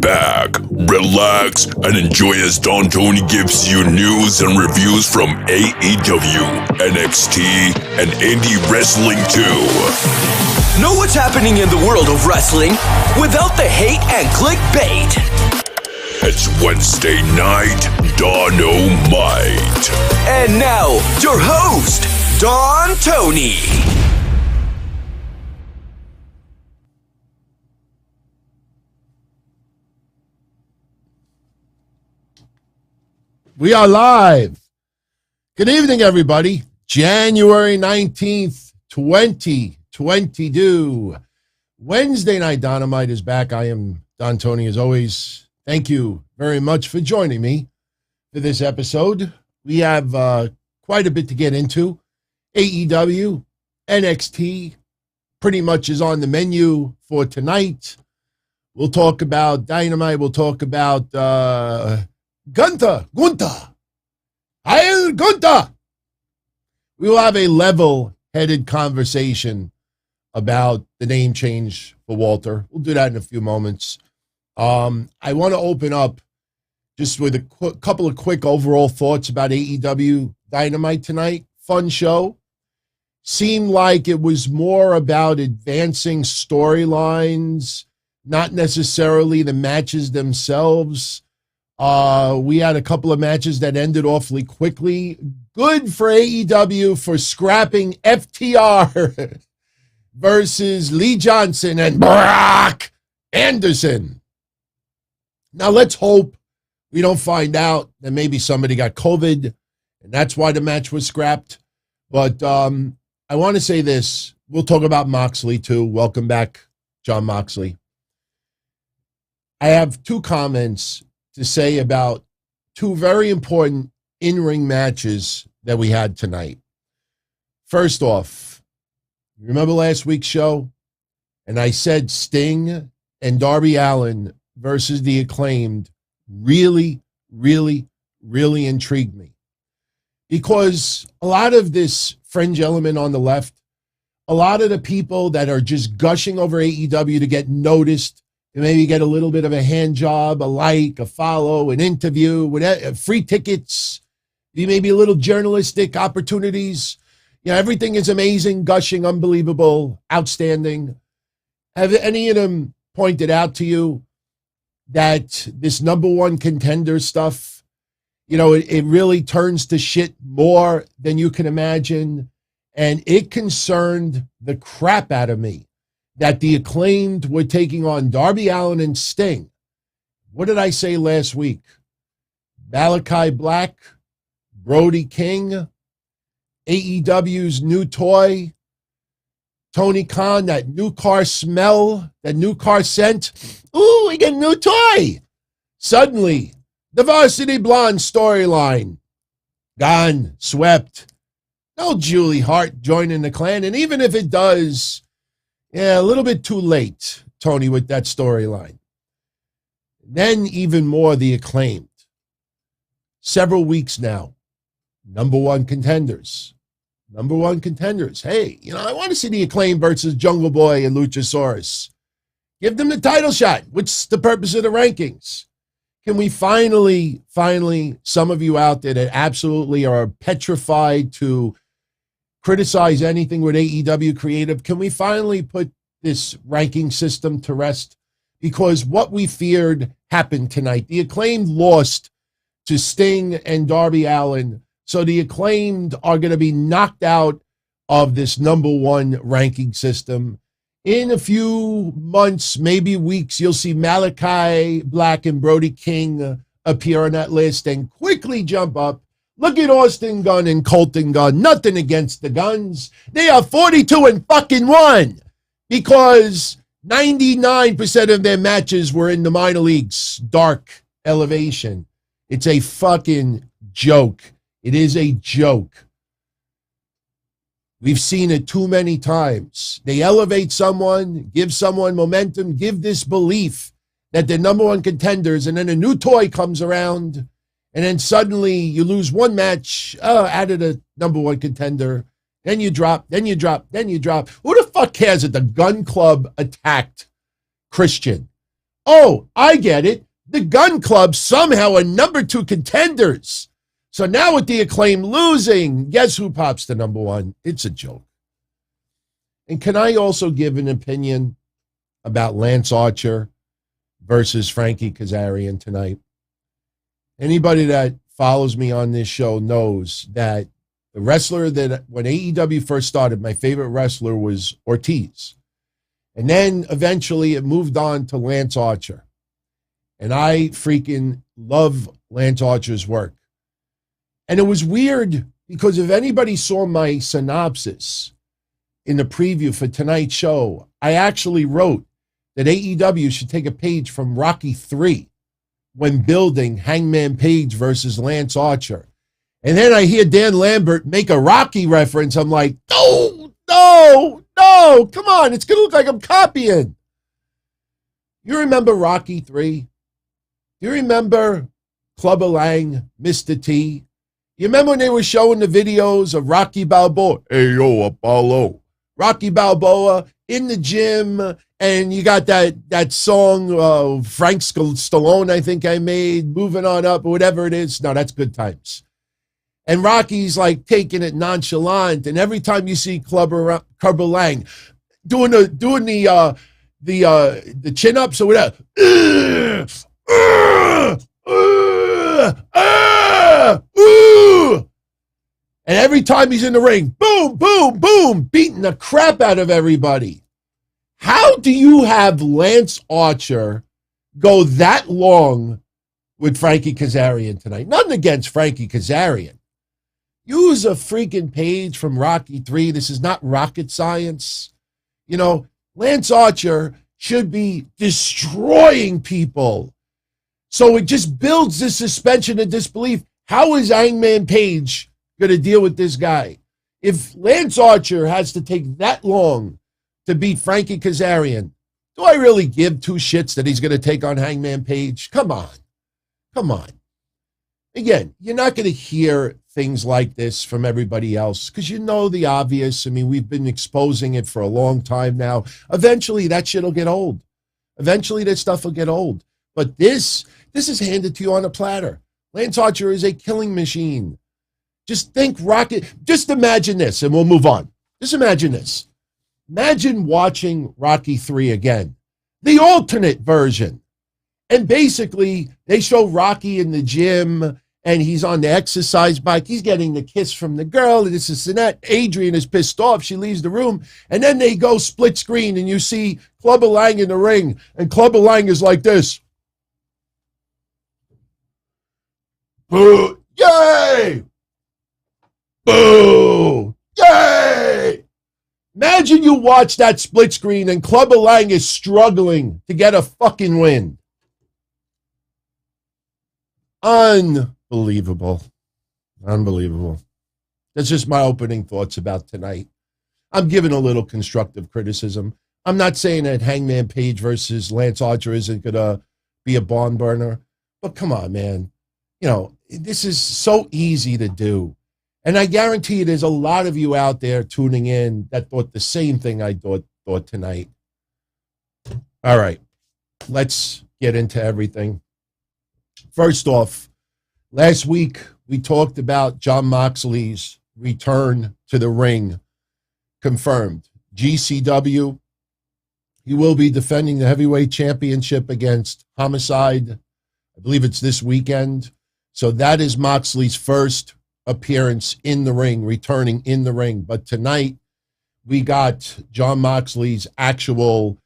back, relax, and enjoy as Don Tony gives you news and reviews from AEW, NXT, and indie wrestling too. Know what's happening in the world of wrestling without the hate and clickbait. It's Wednesday night, Dynamite. And now, your host, Don Tony. We are live. Good evening, everybody. January 19th, 2022. Wednesday Night Dynamite is back. I am Don Tony, as always. Thank you very much for joining me for this episode. We have quite a bit to get into. AEW, NXT pretty much is on the menu for tonight. We'll talk about Dynamite. We'll talk about Gunther. Heil Gunther. We will have a level-headed conversation about the name change for Walter. We'll do that in a few moments. I want to open up just with a couple of quick overall thoughts about AEW Dynamite tonight. Fun show. Seemed like it was more about advancing storylines, not necessarily the matches themselves. We had a couple of matches that ended awfully quickly. Good for AEW for scrapping FTR versus Lee Johnson and Brock Anderson. Now let's hope we don't find out that maybe somebody got COVID and that's why the match was scrapped. But I want to say this. We'll talk about Moxley too. Welcome back, Jon Moxley. I have two comments to say about two very important in-ring matches that we had tonight. First off, you remember last week's show? And I said Sting and Darby Allin versus the Acclaimed really intrigued me. Because a lot of this fringe element on the left, a lot of the people that are just gushing over AEW to get noticed, and maybe get a little bit of a hand job, a like, a follow, an interview, whatever, free tickets, maybe a little journalistic opportunities. You know, everything is amazing, gushing, unbelievable, outstanding. Have any of them pointed out to you that this number one contender stuff, you know, it really turns to shit more than you can imagine? And it concerned the crap out of me that the Acclaimed were taking on Darby Allin and Sting. What did I say last week? Malachi Black, Brody King, AEW's new toy, Tony Khan, that new car smell, that new car scent. Ooh, we get a new toy. Suddenly, the Varsity Blonde storyline, gone, swept. No Julie Hart joining the clan, and even if it does, yeah, a little bit too late, Tony, with that storyline. Then even more, the Acclaimed. Several weeks now, number one contenders. Hey, you know, I want to see the Acclaimed versus Jungle Boy and Luchasaurus. Give them the title shot. What's the purpose of the rankings? Can we finally, some of you out there that absolutely are petrified to criticize anything with AEW creative, can we finally put this ranking system to rest? Because what we feared happened tonight. The Acclaimed lost to Sting and Darby Allin, so the Acclaimed are going to be knocked out of this number one ranking system. In a few months, maybe weeks, you'll see Malachi Black and Brody King appear on that list and quickly jump up. Look at Austin Gunn and Colton Gunn. Nothing against the Guns. They are 42-1 because 99% of their matches were in the minor leagues. Dark elevation. It's a fucking joke. It is a joke. We've seen it too many times. They elevate someone, give someone momentum, give this belief that they're number one contenders, and then a new toy comes around, and then suddenly you lose one match out of the number one contender. Then you drop. Who the fuck cares that the Gun Club attacked Christian? Oh, I get it. The Gun Club somehow are number 2 contenders. So now with the Acclaim losing, guess who pops to number 1? It's a joke. And can I also give an opinion about Lance Archer versus Frankie Kazarian tonight? Anybody that follows me on this show knows that the wrestler that when AEW first started, my favorite wrestler was Ortiz. And then eventually it moved on to Lance Archer. And I freaking love Lance Archer's work. And it was weird because if anybody saw my synopsis in the preview for tonight's show, I actually wrote that AEW should take a page from Rocky 3 when building Hangman Page versus Lance Archer. And then I hear Dan Lambert make a Rocky reference. I'm like, no, come on. It's going to look like I'm copying. You remember Rocky 3? You remember Clubber Lang, Mr. T? You remember when they were showing the videos of Rocky Balboa? Hey, yo, Apollo. Rocky Balboa in the gym, and you got that song, Frank Stallone, I think I made, Moving On Up, or whatever it is. No, that's Good Times. And Rocky's like taking it nonchalant, and every time you see Clubber Lang doing the chin-ups or whatever, and every time he's in the ring, boom, boom, boom, beating the crap out of everybody. How do you have Lance Archer go that long with Frankie Kazarian tonight? Nothing against Frankie Kazarian. Use a freaking page from Rocky 3. This is not rocket science. You know, Lance Archer should be destroying people. So it just builds this suspension of disbelief. How is Hangman Page going to deal with this guy? If Lance Archer has to take that long to beat Frankie Kazarian, do I really give 2 shits that he's going to take on Hangman Page? Come on. Again, you're not going to hear things like this from everybody else because you know the obvious. I mean, we've been exposing it for a long time now. Eventually, that shit will get old. Eventually, that stuff will get old. But this is handed to you on a platter. Lance Archer is a killing machine. Just think Rocket. Just imagine this, and we'll move on. Just imagine this. Imagine watching Rocky 3 again, the alternate version. And basically, they show Rocky in the gym, and he's on the exercise bike. He's getting the kiss from the girl, and this and that. Adrian is pissed off. She leaves the room. And then they go split screen, and you see Clubber Lang in the ring. And Clubber Lang is like this. Boo! Yay! Boo! Yay! Imagine you watch that split screen and Clubber Lang is struggling to get a fucking win. Unbelievable. That's just my opening thoughts about tonight. I'm giving a little constructive criticism. I'm not saying that Hangman Page versus Lance Archer isn't going to be a barn burner, but come on, man. You know, this is so easy to do. And I guarantee you there's a lot of you out there tuning in that thought the same thing I thought tonight. All right, let's get into everything. First off, last week we talked about Jon Moxley's return to the ring. Confirmed. GCW. He will be defending the heavyweight championship against Homicide. I believe it's this weekend. So that is Moxley's first appearance in the ring, returning in the ring. But tonight, we got Jon Moxley's actual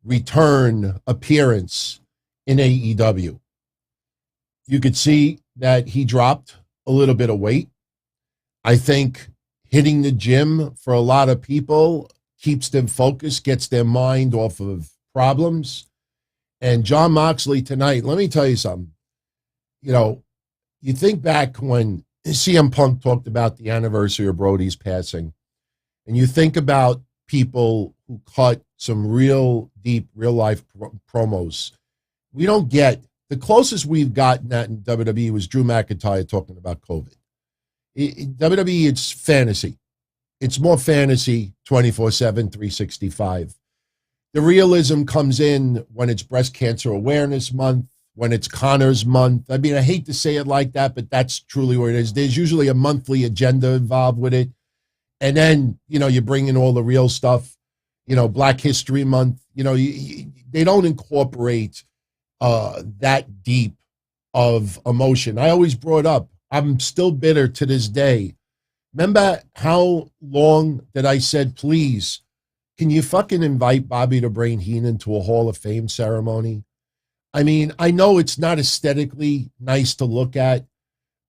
return appearance in AEW. You could see that he dropped a little bit of weight. I think hitting the gym for a lot of people keeps them focused, gets their mind off of problems. And Jon Moxley tonight, let me tell you something. You know, you think back when CM Punk talked about the anniversary of Brody's passing, and you think about people who cut some real deep, real life promos. We don't get, the closest we've gotten that in WWE was Drew McIntyre talking about COVID. WWE, it's fantasy. It's more fantasy 24/7, 365. The realism comes in when it's Breast Cancer Awareness Month, when it's Connor's Month. I mean, I hate to say it like that, but that's truly what it is. There's usually a monthly agenda involved with it. And then, you bring in all the real stuff, Black History Month. They don't incorporate that deep of emotion. I always brought up, I'm still bitter to this day. Remember how long that I said, please, can you fucking invite Bobby the Brain Heenan to a Hall of Fame ceremony? I mean, I know it's not aesthetically nice to look at,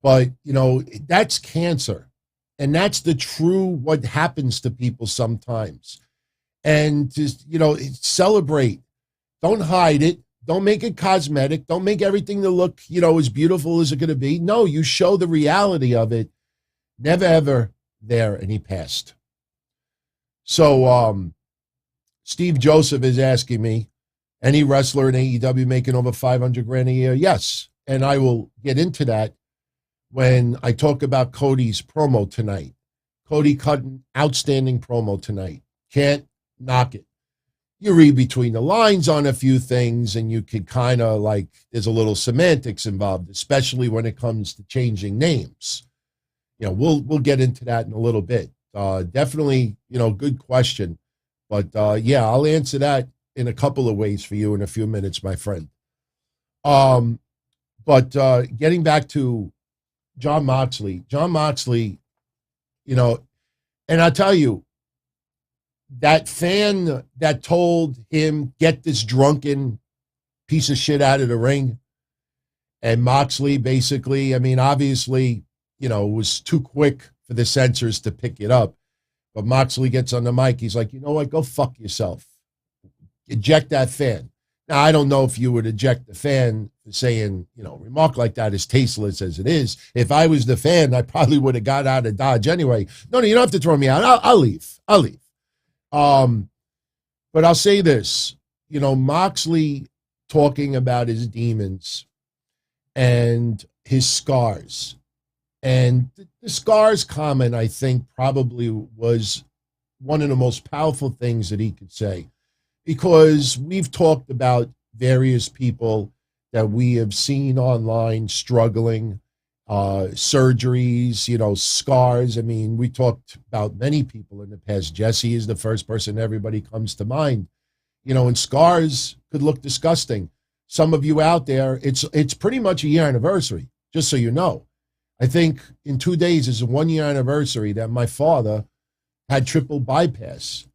but, that's cancer. And that's the true what happens to people sometimes. And just, celebrate. Don't hide it. Don't make it cosmetic. Don't make everything to look, as beautiful as it going to be. No, you show the reality of it. Never, ever there. And he passed. So, Steve Joseph is asking me, any wrestler in AEW making over $500,000 a year? Yes. And I will get into that when I talk about Cody's promo tonight. Cody cut an outstanding promo tonight. Can't knock it. You read between the lines on a few things, and you could kind of there's a little semantics involved, especially when it comes to changing names. We'll get into that in a little bit. Definitely, good question. But, I'll answer that in a couple of ways for you in a few minutes, my friend. But getting back to Jon Moxley, and I'll tell you, that fan that told him, get this drunken piece of shit out of the ring, and Moxley basically, obviously, was too quick for the censors to pick it up. But Moxley gets on the mic. He's like, you know what? Go fuck yourself. Eject that fan. Now, I don't know if you would eject the fan for saying, remark like that is tasteless as it is. If I was the fan, I probably would have got out of Dodge anyway. No, you don't have to throw me out. I'll leave. But I'll say this, Moxley talking about his demons and his scars. And the scars comment, I think, probably was one of the most powerful things that he could say, because we've talked about various people that we have seen online struggling, surgeries, scars. I mean, we talked about many people in the past. Jesse is the first person everybody comes to mind, and scars could look disgusting. Some of you out there, it's pretty much a year anniversary, just so you know. I think in 2 days is a 1 year anniversary that my father had triple bypass.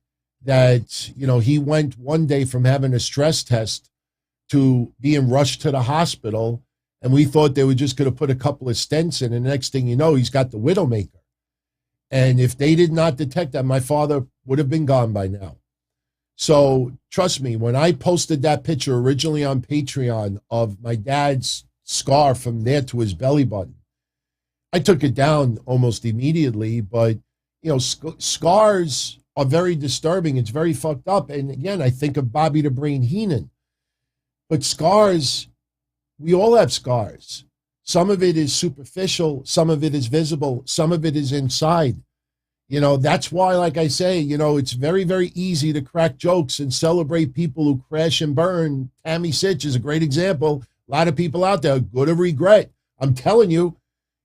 That, he went one day from having a stress test to being rushed to the hospital. And we thought they were just going to put a couple of stents in. And the next thing you know, he's got the Widowmaker. And if they did not detect that, my father would have been gone by now. So trust me, when I posted that picture originally on Patreon of my dad's scar from there to his belly button, I took it down almost immediately. But, scars are very disturbing. It's very fucked up. And again, I think of Bobby the Brain Heenan. But scars, we all have scars. Some of it is superficial. Some of it is visible. Some of it is inside. That's why, like I say, it's very, very easy to crack jokes and celebrate people who crash and burn. Tammy Sitch is a great example. A lot of people out there, good of regret. I'm telling you,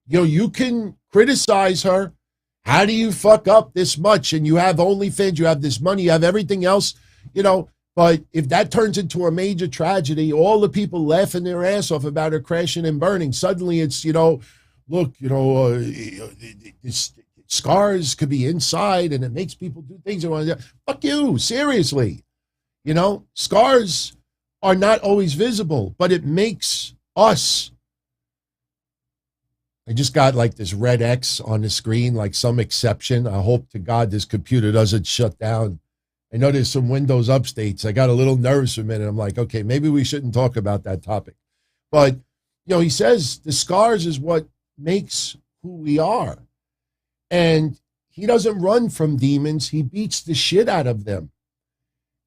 you can criticize her. How do you fuck up this much? And you have OnlyFans, you have this money, you have everything else, But if that turns into a major tragedy, all the people laughing their ass off about her crashing and burning, suddenly it's, scars could be inside and it makes people do things. Fuck you, seriously. Scars are not always visible, but it makes us. I just got this red X on the screen, some exception. I hope to God this computer doesn't shut down. I know there's some Windows updates. I got a little nervous for a minute. I'm like, okay, maybe we shouldn't talk about that topic. But, he says the scars is what makes who we are. And he doesn't run from demons. He beats the shit out of them.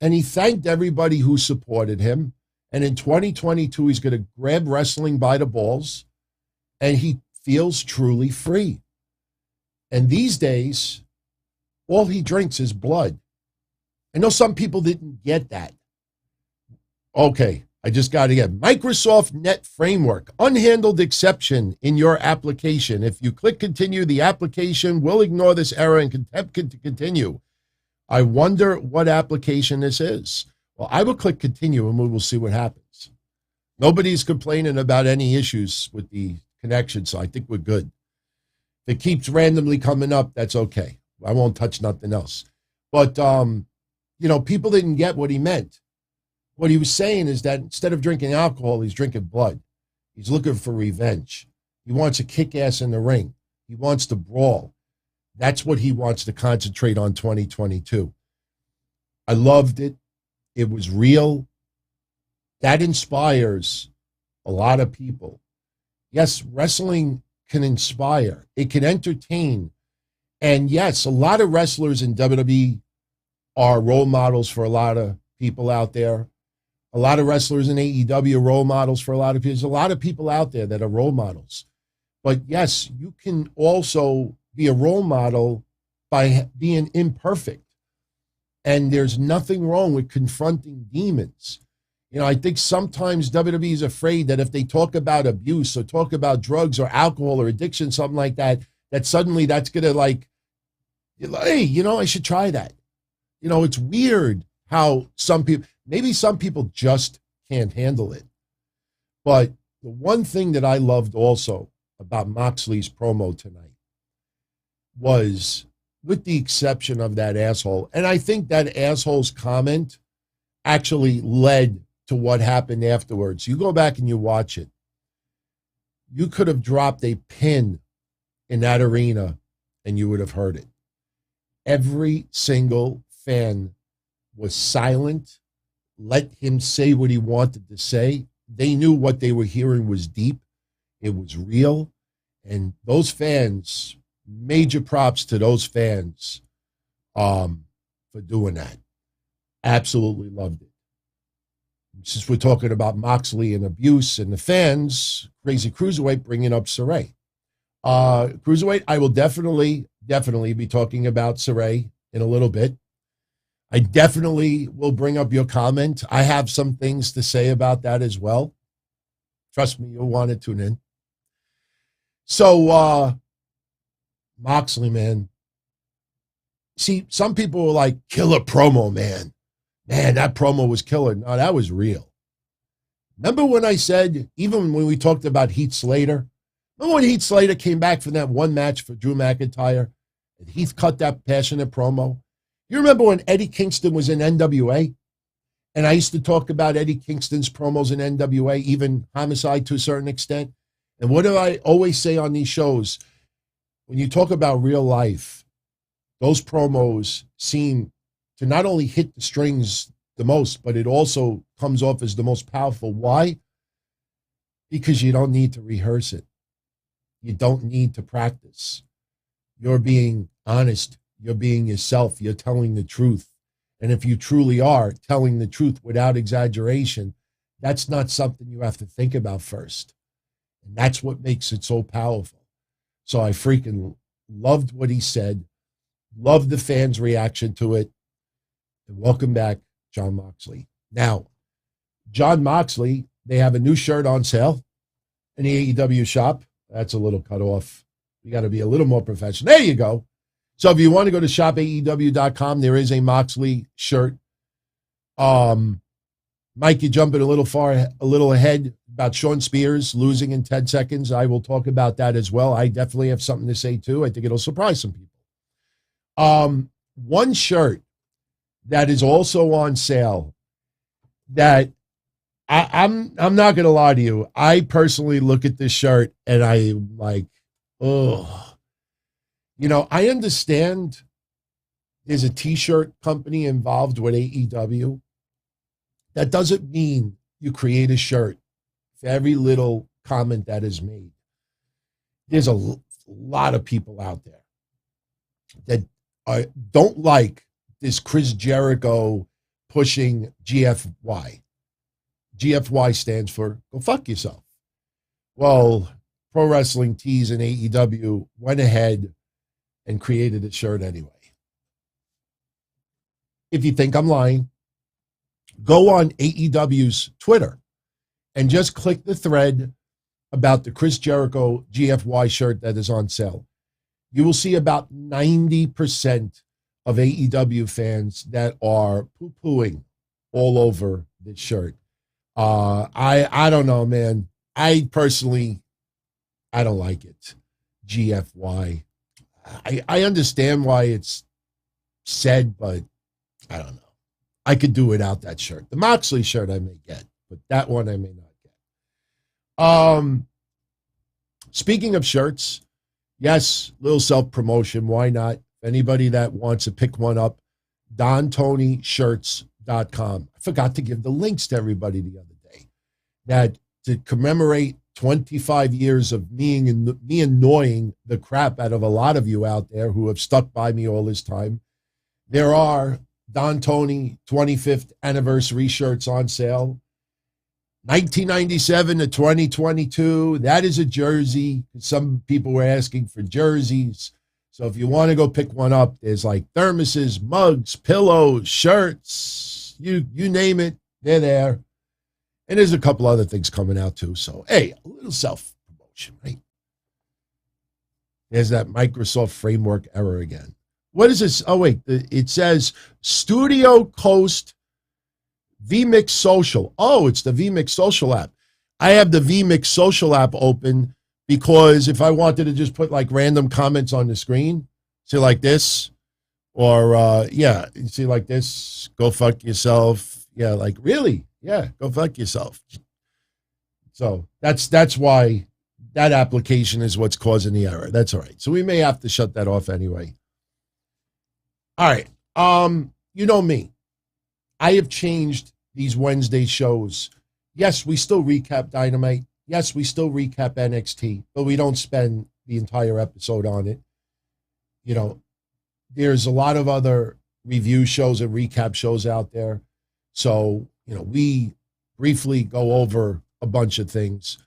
And he thanked everybody who supported him. And in 2022, he's going to grab wrestling by the balls. And he feels truly free. And these days, all he drinks is blood. I know some people didn't get that. Okay, I just got to get Microsoft Net Framework, unhandled exception in your application. If you click continue, the application will ignore this error and continue. I wonder what application this is. Well, I will click continue and we will see what happens. Nobody's complaining about any issues with the connection, so I think we're good. If it keeps randomly coming up, that's okay. I won't touch nothing else. But, people didn't get what he meant. What he was saying is that instead of drinking alcohol, he's drinking blood. He's looking for revenge. He wants to kick ass in the ring. He wants to brawl. That's what he wants to concentrate on 2022. I loved it. It was real. That inspires a lot of people. Yes, wrestling can inspire. It can entertain. And yes, a lot of wrestlers in WWE are role models for a lot of people out there. A lot of wrestlers in AEW are role models for a lot of people. There's a lot of people out there that are role models. But yes, you can also be a role model by being imperfect. And there's nothing wrong with confronting demons. I think sometimes WWE is afraid that if they talk about abuse or talk about drugs or alcohol or addiction, something like that, that suddenly that's going to hey, I should try that. It's weird how maybe some people just can't handle it. But the one thing that I loved also about Moxley's promo tonight was, with the exception of that asshole, and I think that asshole's comment actually led to what happened afterwards. You go back and you watch it. You could have dropped a pin in that arena and you would have heard it. Every single fan was silent, let him say what he wanted to say. They knew what they were hearing was deep. It was real. And those fans, major props to those fans for doing that. Absolutely loved it. Since we're talking about Moxley and abuse and the fans, Crazy Cruiserweight bringing up Sarray. Cruiserweight, I will definitely be talking about Sarray in a little bit. I definitely will bring up your comment. I have some things to say about that as well. Trust me, you'll want to tune in. So, Moxley, man. See, some people were like, killer promo, man. Man, that promo was killer. No, that was real. Remember when I said, even when we talked about Heath Slater, remember when Heath Slater came back for that one match for Drew McIntyre, and Heath cut that passionate promo? You remember when Eddie Kingston was in NWA? And I used to talk about Eddie Kingston's promos in NWA, even Homicide to a certain extent. And what do I always say on these shows? When you talk about real life, those promos seem to not only hit the strings the most, but it also comes off as the most powerful. Why? Because you don't need to rehearse it. You don't need to practice. You're being honest. You're being yourself. You're telling the truth. And if you truly are telling the truth without exaggeration, that's not something you have to think about first. And that's what makes it so powerful. So I freaking loved what he said. Loved the fans' reaction to it. And welcome back, Jon Moxley. Now, Jon Moxley, they have a new shirt on sale in the AEW shop. That's a little cut off. You got to be a little more professional. There you go. So if you want to go to shopaew.com, there is a Moxley shirt. Mike, you're jumping a little ahead about Shawn Spears losing in 10 seconds. I will talk about that as well. I definitely have something to say too. I think it'll surprise some people. One shirt that is also on sale that I'm not going to lie to you. I personally look at this shirt and I'm like, oh. I understand there's a T-shirt company involved with AEW. That doesn't mean you create a shirt for every little comment that is made. There's a lot of people out there that don't like this Chris Jericho pushing GFY. GFY stands for go fuck yourself. Well, Pro Wrestling Tees and AEW went ahead and created a shirt anyway. if you think I'm lying, go on AEW's Twitter and just click the thread about the Chris Jericho GFY shirt that is on sale. You will see about 90% of AEW fans that are poo-pooing all over this shirt. I don't know, man. I personally, I don't like it. GFY. I understand why it's said, but I don't know. I could do without that shirt. The Moxley shirt I may get, but that one I may not get. Speaking of shirts, yes, little self-promotion. Why not? Anybody that wants to pick one up, DonTonyShirts.com. I forgot to give the links to everybody the other day. That to commemorate 25 years of me annoying the crap out of a lot of you out there who have stuck by me all this time. There are Don Tony 25th anniversary shirts on sale. 1997 to 2022. That is a jersey. Some people were asking for jerseys. So if you want to go pick one up, there's like thermoses, mugs, pillows, shirts, you name it, they're there. And there's a couple other things coming out too. So, hey, a little self-promotion, right? There's that Microsoft framework error again. What is this? Oh, wait, it says Studio Coast vMix Social. Oh, it's the vMix Social app. I have the vMix Social app open because if I wanted to just put like random comments on the screen, see like this, or yeah, you see like this, go fuck yourself. Yeah, like really? Yeah, go fuck yourself. So that's why that application is what's causing the error. That's all right. So we may have to shut that off anyway. All right. You know me. I have changed these Wednesday shows. Yes, we still recap Dynamite. Yes, we still recap NXT, but we don't spend the entire episode on it. You know, there's a lot of other review shows and recap shows out there. So, you know, we briefly go over a bunch of things.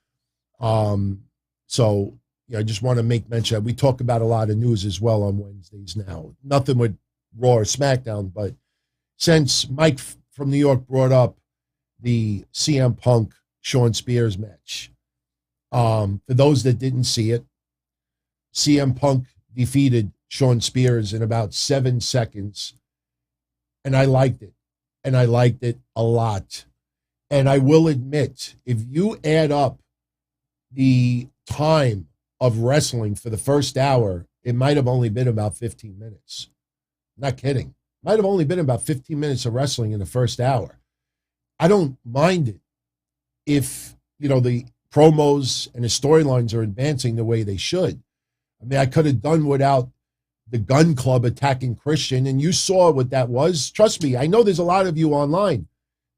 So, yeah, I just want to make mention that we talk about a lot of news as well on Wednesdays now. Nothing with Raw or SmackDown, but since Mike from New York brought up the CM Punk Shawn Spears match, for those that didn't see it, CM Punk defeated Shawn Spears in about 7 seconds, and I liked it, and I liked it a lot. And I will admit, if you add up the time of wrestling for the first hour, it might have only been about 15 minutes. Not kidding. Might have only been about 15 minutes of wrestling in the first hour. I don't mind it if, you know, the promos and the storylines are advancing the way they should. I mean, I could have done without the Gun Club attacking Christian, and you saw what that was. Trust me, I know there's a lot of you online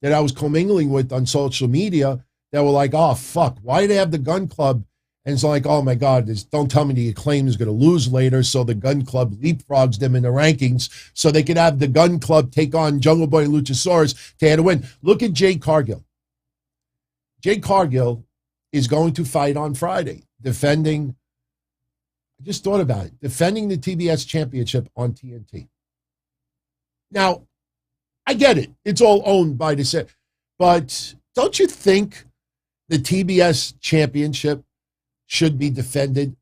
that I was commingling with on social media that were like, oh, fuck, why do they have the Gun Club? And it's like, oh, my God, don't tell me the Acclaimed is going to lose later, so the Gun Club leapfrogs them in the rankings so they could have the Gun Club take on Jungle Boy and Luchasaurus to have a win. Look at Jade Cargill. Jade Cargill is going to fight on Friday, defending, I just thought about it, defending the TBS championship on TNT. Now, I get it. It's all owned by the set. But don't you think the TBS championship should be defended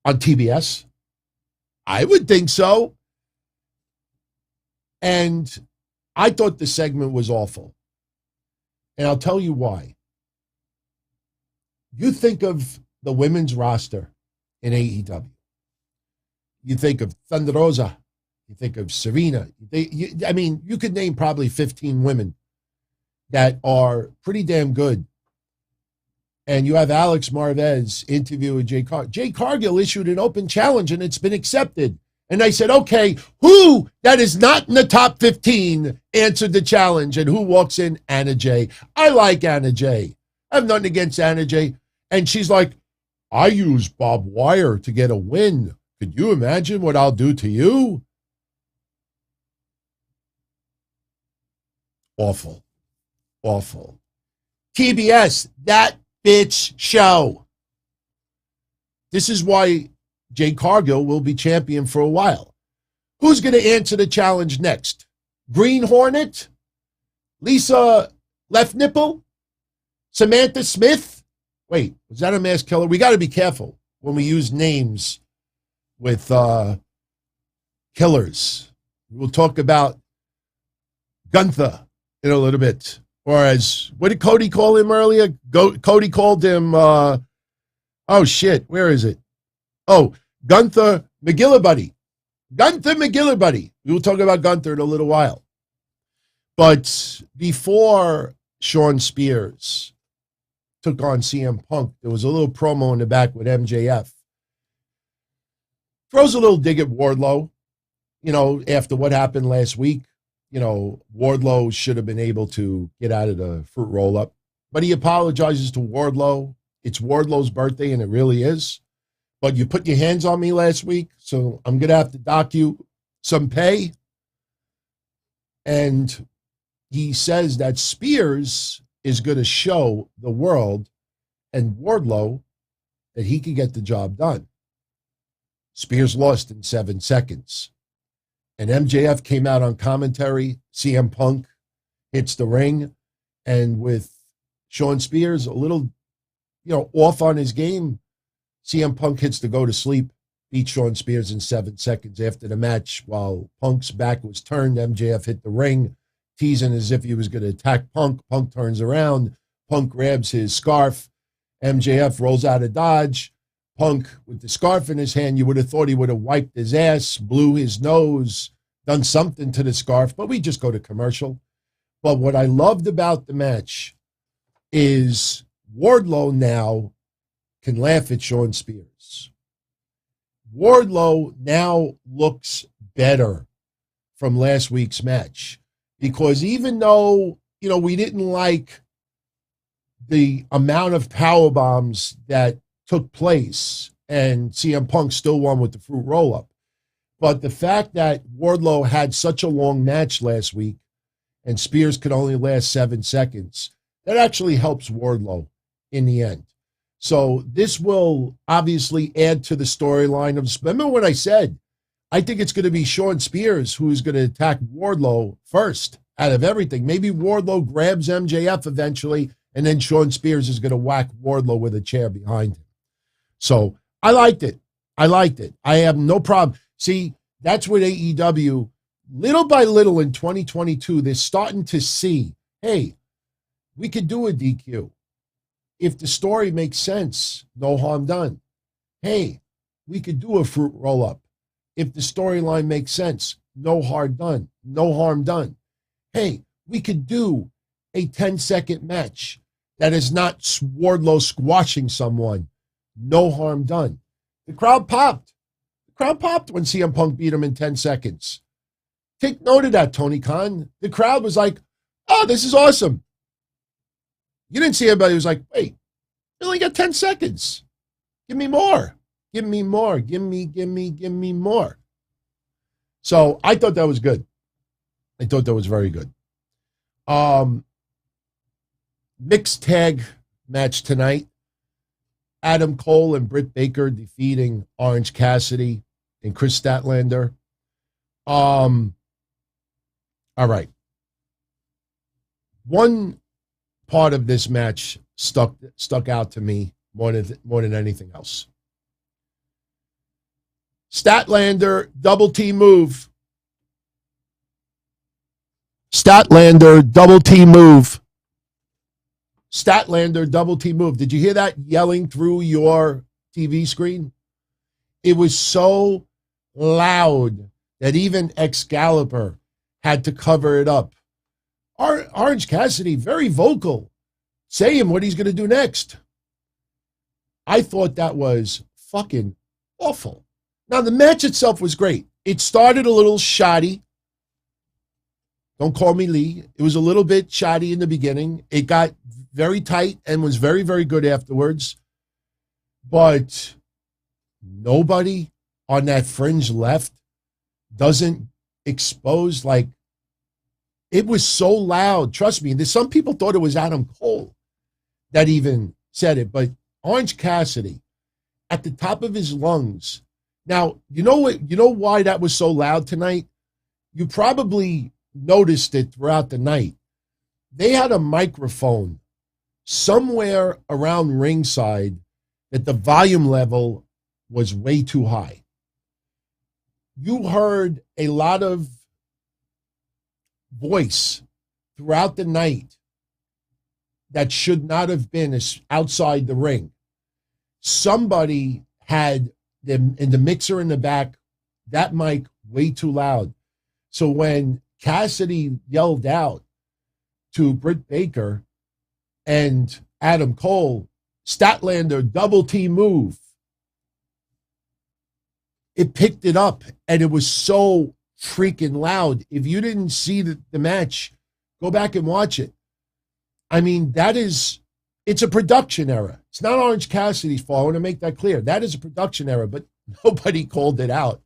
on TBS? I would think so. And I thought the segment was awful. And I'll tell you why. You think of the women's roster in AEW. You think of Thunder Rosa. You think of Serena. I mean, you could name probably 15 women that are pretty damn good. And you have Alex Marvez interviewing Jade Cargill. Jade Cargill issued an open challenge, and it's been accepted. And I said, okay, who that is not in the top 15 answered the challenge? And who walks in? Anna Jay. I like Anna Jay. I have nothing against Anna Jay. And she's like, I use Bob Wire to get a win. Could you imagine what I'll do to you? Awful. Awful. TBS, that bitch show. This is why Jade Cargill will be champion for a while. Who's going to answer the challenge next? Green Hornet, Lisa Left Nipple, Samantha Smith. Wait, was that a mass killer? We got to be careful when we use names with killers. We'll talk about Gunther in a little bit. Or as, what did Cody call him earlier? Cody called him, oh shit, where is it? Oh, Gunther McGillibuddy. Gunther McGillibuddy. We will talk about Gunther in a little while. But before Shawn Spears took on CM Punk, there was a little promo in the back with MJF. Throws a little dig at Wardlow, after what happened last week. Wardlow should have been able to get out of the fruit roll-up. But he apologizes to Wardlow. It's Wardlow's birthday, and it really is. But you put your hands on me last week, so I'm going to have to dock you some pay. And he says that Spears is going to show the world and Wardlow that he can get the job done. Spears lost in 7 seconds. And MJF came out on commentary. CM Punk hits the ring. And with Shawn Spears a little, off on his game, CM Punk hits the go to sleep, beat Shawn Spears in 7 seconds. After the match, while Punk's back was turned, MJF hit the ring, teasing as if he was going to attack Punk. Punk turns around. Punk grabs his scarf. MJF rolls out of dodge. Punk, with the scarf in his hand, you would have thought he would have wiped his ass, blew his nose, done something to the scarf, but we just go to commercial. But what I loved about the match is Wardlow now can laugh at Shawn Spears. Wardlow now looks better from last week's match, because even though, we didn't like the amount of power bombs that took place, and CM Punk still won with the fruit roll-up. But the fact that Wardlow had such a long match last week and Spears could only last 7 seconds, that actually helps Wardlow in the end. So this will obviously add to the storyline of, remember when I said, I think it's going to be Shawn Spears who's going to attack Wardlow first out of everything. Maybe Wardlow grabs MJF eventually, and then Shawn Spears is going to whack Wardlow with a chair behind him. So I liked it. I have no problem. See, that's what AEW, little by little in 2022, they're starting to see, hey, we could do a DQ. If the story makes sense, no harm done. Hey, we could do a fruit roll-up. If the storyline makes sense, no harm done. Hey, we could do a 10-second match that is not Wardlow squashing someone. No harm done. The crowd popped. When CM Punk beat him in 10 seconds. Take note of that, Tony Khan. The crowd was like, oh, this is awesome. You didn't see anybody who was like, wait, you only got 10 seconds. Give me more. Give me more. Give me more. So I thought that was good. I thought that was very good. Mixed tag match tonight. Adam Cole and Britt Baker defeating Orange Cassidy and Chris Statlander. All right. One part of this match stuck out to me more than anything else. Statlander double team move. Statlander double team move. Did you hear that yelling through your TV screen? It was so loud that even Excalibur had to cover it up. Orange Cassidy, very vocal, saying what he's going to do next. I thought that was fucking awful. Now, the match itself was great. It started a little shoddy. Don't call me Lee. It was a little bit shoddy in the beginning. It got very tight and was very, very good afterwards. But nobody on that fringe left doesn't expose, like, it was so loud. Trust me, there's some people thought it was Adam Cole that even said it, but Orange Cassidy at the top of his lungs. Now, you know what? You know why that was so loud tonight? You probably noticed it throughout the night. They had a microphone somewhere around ringside that the volume level was way too high. You heard a lot of voice throughout the night that should not have been outside the ring. Somebody had them in the mixer in the back, that mic way too loud. So when Cassidy yelled out to Britt Baker and Adam Cole, Statlander double team move, it picked it up, and it was so freaking loud. If you didn't see the match, go back and watch it. I mean, it's a production error. It's not Orange Cassidy's fault. I want to make that clear. That is a production error, but nobody called it out.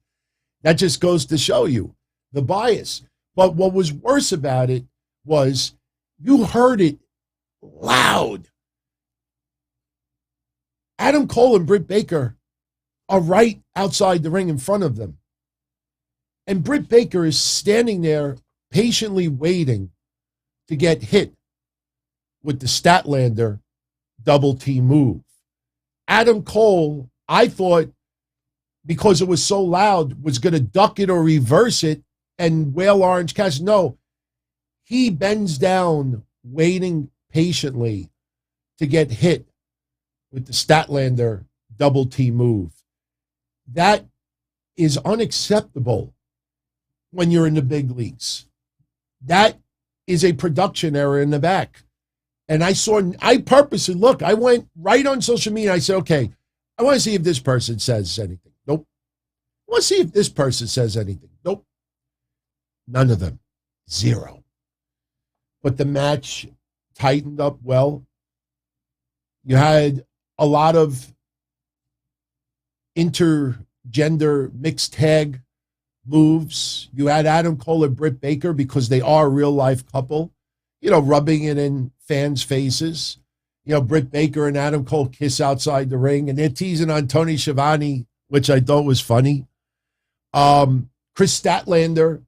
That just goes to show you the bias. But what was worse about it was you heard it loud. Adam Cole and Britt Baker are right outside the ring in front of them. And Britt Baker is standing there patiently waiting to get hit with the Statlander double team move. Adam Cole, I thought, because it was so loud, was going to duck it or reverse it and wail Orange Cassidy. No, he bends down waiting patiently to get hit with the Statlander double team move. That is unacceptable when you're in the big leagues. That is a production error in the back. And I purposely, I went right on social media. I said, okay, I want to see if this person says anything. Nope. I want to see if this person says anything. Nope. None of them. Zero. But the match tightened up well. You had a lot of intergender mixed tag moves. You had Adam Cole and Britt Baker because they are a real life couple, rubbing it in fans' faces. Britt Baker and Adam Cole kiss outside the ring, and they're teasing on Tony Schiavone, which I thought was funny. Chris Statlander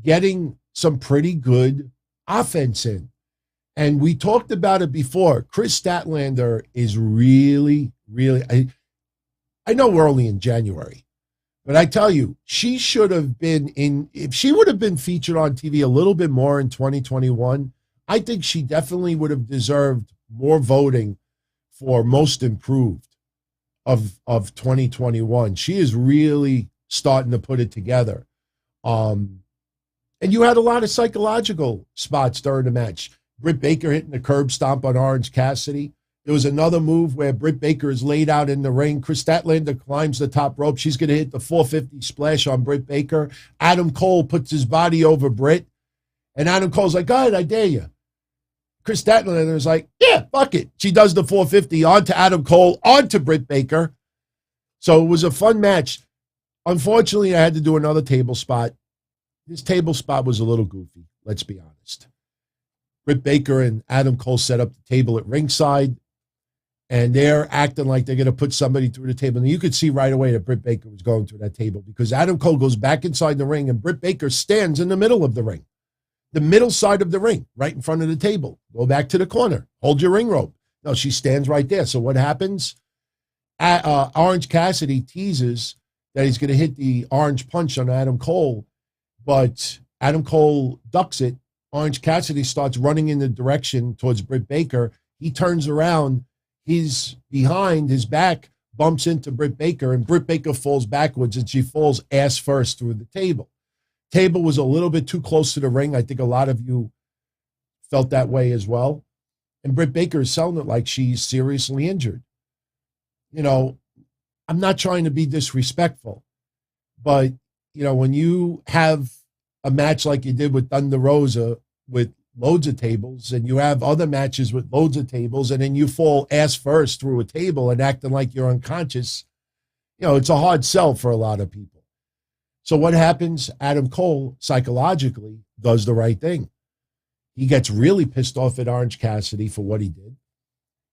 getting some pretty good offense in. And we talked about it before. Chris Statlander is really, really, I know we're only in January, but I tell you, she should have been if she would have been featured on TV a little bit more in 2021, I think she definitely would have deserved more voting for most improved of 2021. She is really starting to put it together. And you had a lot of psychological spots during the match. Britt Baker hitting the curb stomp on Orange Cassidy. There was another move where Britt Baker is laid out in the ring. Chris Statlander climbs the top rope. She's going to hit the 450 splash on Britt Baker. Adam Cole puts his body over Britt. And Adam Cole's like, go ahead, I dare you. Chris Statlander is like, yeah, fuck it. She does the 450 onto Adam Cole, onto Britt Baker. So it was a fun match. Unfortunately, I had to do another table spot. This table spot was a little goofy, let's be honest. Britt Baker and Adam Cole set up the table at ringside, and they're acting like they're going to put somebody through the table. And you could see right away that Britt Baker was going through that table because Adam Cole goes back inside the ring, and Britt Baker stands in the middle of the ring, the middle side of the ring, right in front of the table. Go back to the corner. Hold your ring rope. No, she stands right there. So what happens? Orange Cassidy teases that he's going to hit the orange punch on Adam Cole, but Adam Cole ducks it. Orange Cassidy starts running in the direction towards Britt Baker. He turns around. He's behind, his back bumps into Britt Baker, and Britt Baker falls backwards, and she falls ass first through the table. Table was a little bit too close to the ring. I think a lot of you felt that way as well. And Britt Baker is selling it like she's seriously injured. I'm not trying to be disrespectful, but, when you have a match like you did with Thunder Rosa with loads of tables, and you have other matches with loads of tables, and then you fall ass first through a table and acting like you're unconscious, it's a hard sell for a lot of people. So what happens? Adam Cole psychologically does the right thing. He gets really pissed off at Orange Cassidy for what he did.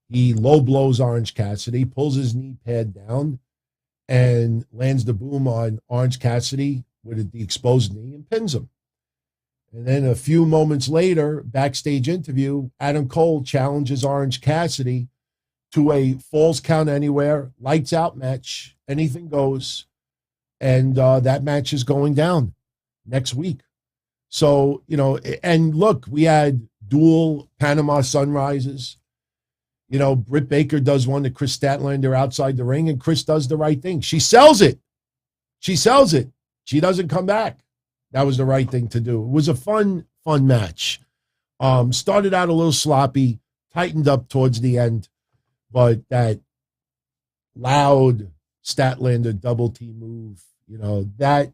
He low blows Orange Cassidy, pulls his knee pad down, and lands the boom on Orange Cassidy with the exposed knee and pins him. And then a few moments later, backstage interview, Adam Cole challenges Orange Cassidy to a Falls Count Anywhere, lights out match. Anything goes. And that match is going down next week. So, and look, we had dual Panama Sunrises. Britt Baker does one to Chris Statlander outside the ring, and Chris does the right thing. She sells it. She doesn't come back. That was the right thing to do. It was a fun match. Started out a little sloppy, tightened up towards the end, but that loud Statlander double T move, that,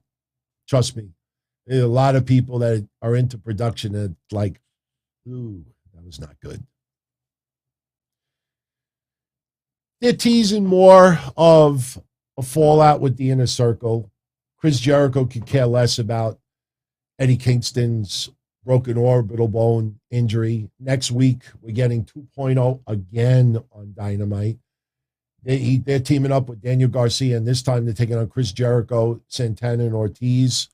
trust me, there are a lot of people that are into production that like, ooh, that was not good. They're teasing more of a fallout with the Inner Circle. Chris Jericho could care less about Eddie Kingston's broken orbital bone injury. Next week, we're getting 2.0 again on Dynamite. They're teaming up with Daniel Garcia, and this time they're taking on Chris Jericho, Santana, and Ortiz.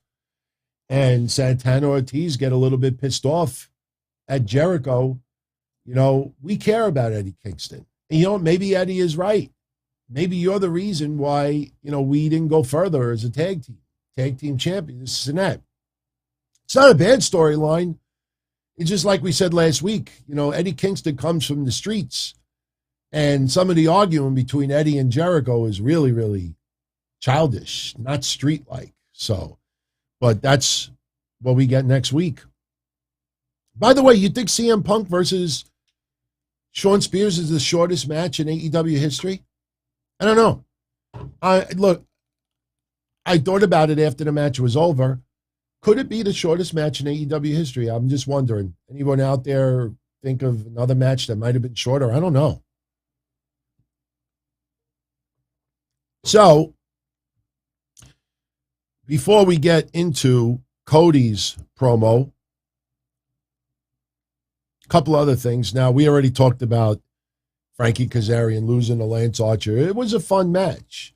And Santana Ortiz get a little bit pissed off at Jericho. We care about Eddie Kingston. And, maybe Eddie is right. Maybe you're the reason why, we didn't go further as a tag team champion, this and that. It's not a bad storyline. It's just like we said last week, Eddie Kingston comes from the streets, and some of the arguing between Eddie and Jericho is really, really childish, not street-like. So, but that's what we get next week. By the way, you think CM Punk versus Shawn Spears is the shortest match in AEW history? I don't know. I thought about it after the match was over. Could it be the shortest match in AEW history? I'm just wondering. Anyone out there think of another match that might have been shorter? I don't know. So, before we get into Cody's promo, a couple other things. Now, we already talked about Frankie Kazarian losing to Lance Archer. It was a fun match.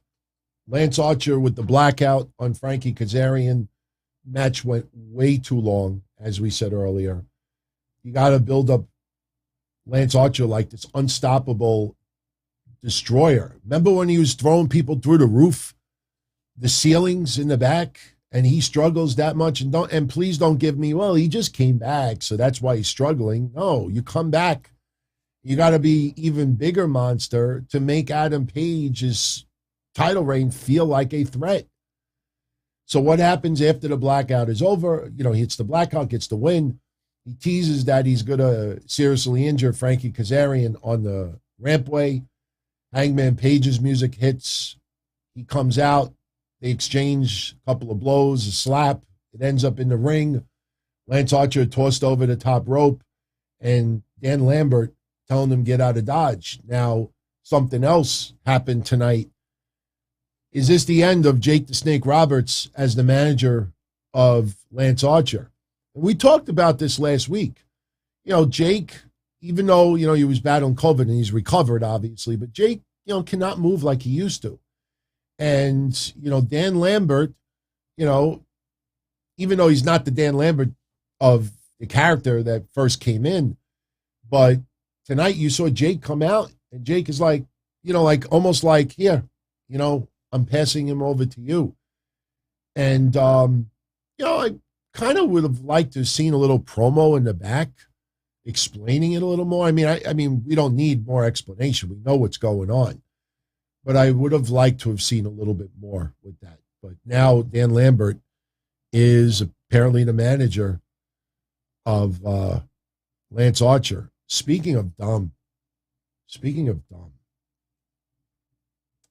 Lance Archer with the blackout on Frankie Kazarian. Match went way too long, as we said earlier. You got to build up Lance Archer like this unstoppable destroyer. Remember when he was throwing people through the roof, the ceilings in the back, and he struggles that much? And please don't give me, well, he just came back, so that's why he's struggling. No, you come back. You got to be even bigger monster to make Adam Page's title reign feel like a threat. So what happens after the blackout is over? He hits the blackout, gets the win. He teases that he's going to seriously injure Frankie Kazarian on the rampway. Hangman Page's music hits. He comes out. They exchange a couple of blows, a slap. It ends up in the ring. Lance Archer tossed over the top rope, and Dan Lambert telling him get out of Dodge. Now, something else happened tonight. Is this the end of Jake the Snake Roberts as the manager of Lance Archer? And we talked about this last week. Jake, even though, he was battling COVID and he's recovered, obviously, but Jake, cannot move like he used to. And, Dan Lambert, even though he's not the Dan Lambert of the character that first came in, but tonight you saw Jake come out, and Jake is like, almost like, here, I'm passing him over to you. And, I kind of would have liked to have seen a little promo in the back explaining it a little more. I mean, we don't need more explanation. We know what's going on. But I would have liked to have seen a little bit more with that. But now Dan Lambert is apparently the manager of Lance Archer. Speaking of dumb.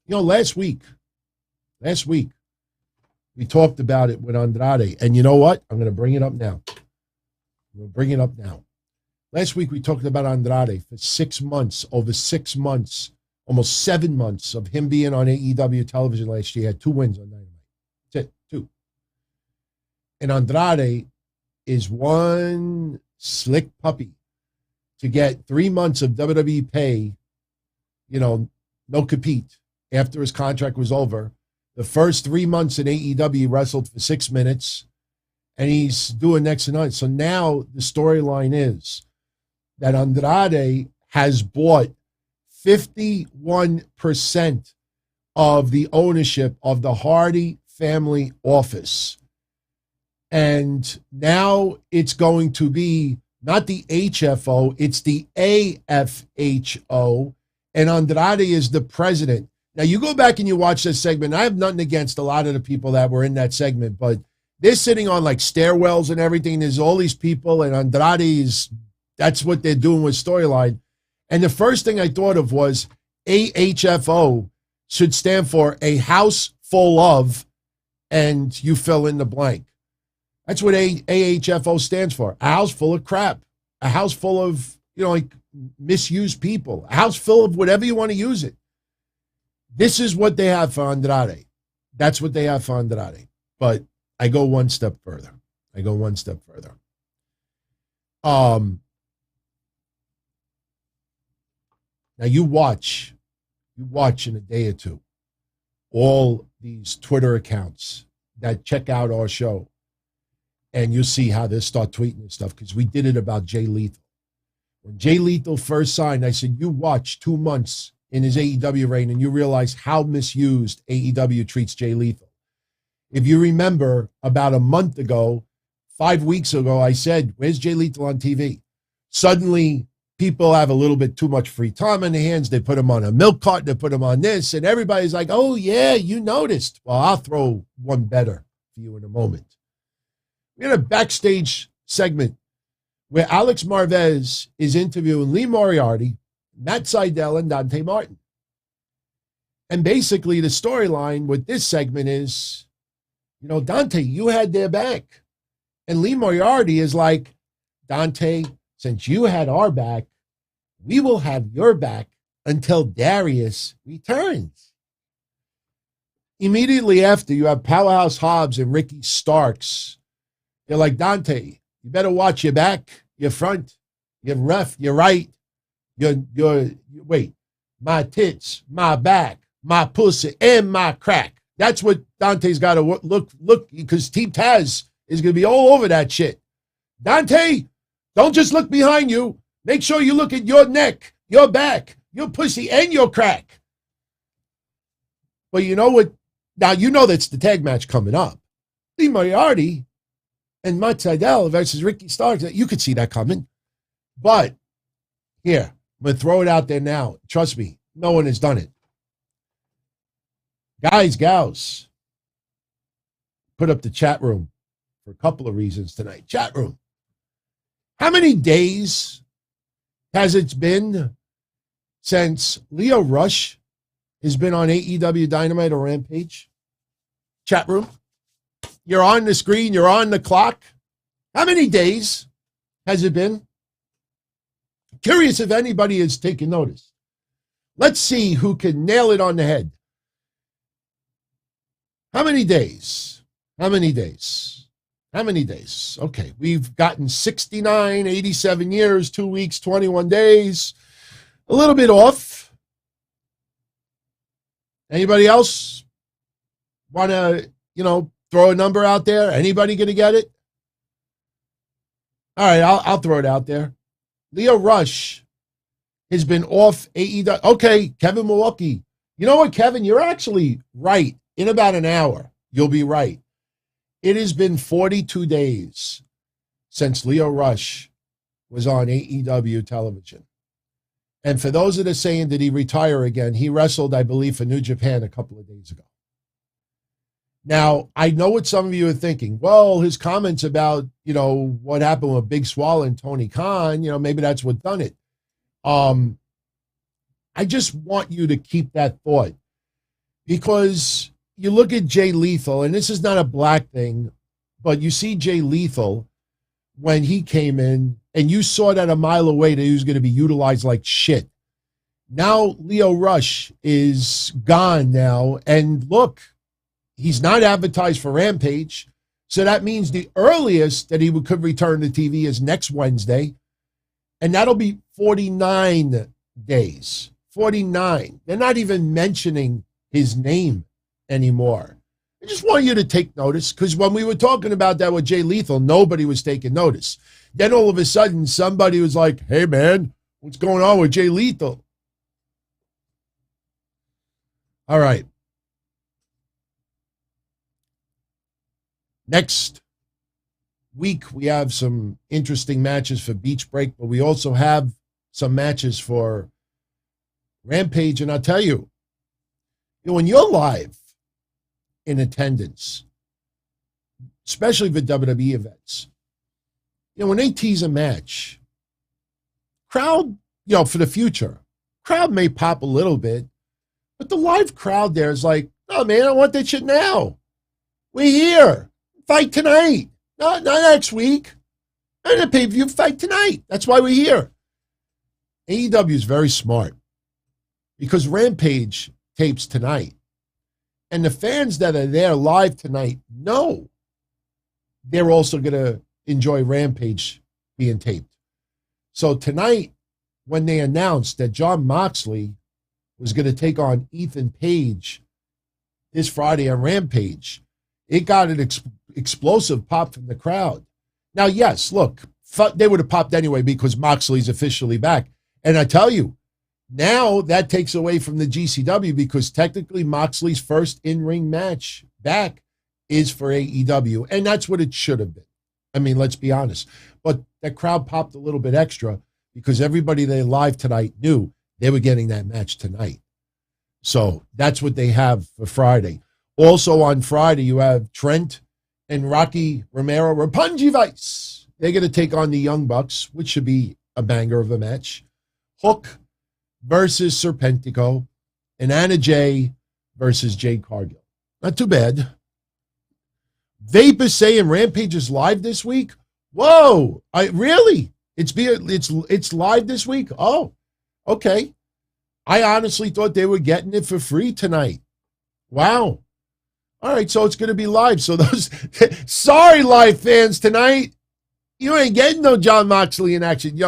Last week, we talked about it with Andrade. And you know what? I'm going to bring it up now. Last week, we talked about Andrade for 6 months, over 6 months, almost 7 months of him being on AEW television last year. He had 2 wins on Dynamite. That's it, 2. And Andrade is one slick puppy to get 3 months of WWE pay, no compete after his contract was over, The first 3 months in AEW, he wrestled for 6 minutes, and he's doing next to none. So now the storyline is that Andrade has bought 51% of the ownership of the Hardy family office. And now it's going to be not the HFO, it's the AFHO, and Andrade is the president. Now, you go back and you watch this segment. I have nothing against a lot of the people that were in that segment, but they're sitting on like stairwells and everything. There's all these people, and Andrade is, that's what they're doing with storyline. And the first thing I thought of was AHFO should stand for a house full of, and you fill in the blank. That's what AHFO stands for. A house full of crap. A house full of, like misused people. A house full of whatever you want to use it. This is what they have for Andrade. That's what they have for Andrade. But I go one step further. Now you watch in a day or two all these Twitter accounts that check out our show, and you see how they start tweeting and stuff, because we did it about Jay Lethal. When Jay Lethal first signed, I said, you watch 2 months in his AEW reign and you realize how misused AEW treats Jay Lethal. If you remember, about a month ago, 5 weeks ago, I said, where's Jay Lethal on TV? Suddenly, people have a little bit too much free time on their hands. They put him on a milk cart, they put him on this, and everybody's like, oh, yeah, you noticed. Well, I'll throw one better for you in a moment. We had a backstage segment where Alex Marvez is interviewing Lee Moriarty, Matt Seidel, and Dante Martin. And basically the storyline with this segment is, Dante, you had their back. And Lee Moriarty is like, Dante, since you had our back, we will have your back until Darius returns. Immediately after, you have Powerhouse Hobbs and Ricky Starks. They're like, Dante, you better watch your back, your front, your left, your right, wait, my tits, my back, my pussy, and my crack. That's what Dante's got to look, because Team Taz is going to be all over that shit. Dante, don't just look behind you. Make sure you look at your neck, your back, your pussy, and your crack. But you know what? Now, that's the tag match coming up. Lee Moriarty and Matt Seidel versus Ricky Starks. You could see that coming. But here, I'm going to throw it out there now. Trust me, no one has done it. Guys, gals, put up the chat room for a couple of reasons tonight. Chat room. How many days has it been since Lio Rush has been on AEW Dynamite or Rampage? Chat room. You're on the screen. You're on the clock. How many days has it been? Curious if anybody has taken notice. Let's see who can nail it on the head. How many days? Okay, we've gotten 69, 87 years, 2 weeks, 21 days. A little bit off. Anybody else want to, throw a number out there? Anybody going to get it? All right, I'll throw it out there. Lio Rush has been off AEW. Okay, Kevin Milwaukee. You know what, Kevin? You're actually right. In about an hour, you'll be right. It has been 42 days since Lio Rush was on AEW television. And for those that are saying, did he retire again? He wrestled, I believe, for New Japan a couple of days ago. Now, I know what some of you are thinking. Well, his comments about, what happened with Big Swallow and Tony Khan, maybe that's what done it. I just want you to keep that thought, because you look at Jay Lethal, and this is not a black thing, but you see Jay Lethal when he came in, and you saw that a mile away that he was going to be utilized like shit. Now Lio Rush is gone now, and look, he's not advertised for Rampage, so that means the earliest that he could return to TV is next Wednesday, and that'll be 49 days. 49. They're not even mentioning his name anymore. I just want you to take notice, because when we were talking about that with Jay Lethal, nobody was taking notice. Then all of a sudden, somebody was like, hey, man, what's going on with Jay Lethal? All right. Next week, we have some interesting matches for Beach Break, but we also have some matches for Rampage. And I'll tell you, when you're live in attendance, especially for WWE events, when they tease a match, crowd, for the future, crowd may pop a little bit, but the live crowd there is like, oh, man, I want that shit now. We're here. Fight tonight. Not next week. Not a pay-per-view. Fight tonight. That's why we're here. AEW is very smart, because Rampage tapes tonight. And the fans that are there live tonight know they're also going to enjoy Rampage being taped. So tonight, when they announced that Jon Moxley was going to take on Ethan Page this Friday on Rampage, it got an explosive pop from the crowd. Now, yes, look, they would have popped anyway because Moxley's officially back. And I tell you, now that takes away from the GCW, because technically Moxley's first in-ring match back is for AEW. And that's what it should have been. I mean, let's be honest. But that crowd popped a little bit extra because everybody there live tonight knew they were getting that match tonight. So that's what they have for Friday. Also on Friday, you have Trent and Rocky Romero, Roppongi Vice. They're going to take on the Young Bucks, which should be a banger of a match. Hook versus Serpentico, and Anna Jay versus Jade Cargill. Not too bad. Vapor saying Rampage is live this week. Whoa! Really? It's live this week? Oh, okay. I honestly thought they were getting it for free tonight. Wow. All right, so it's going to be live. So those, sorry, live fans tonight, you ain't getting no Jon Moxley in action.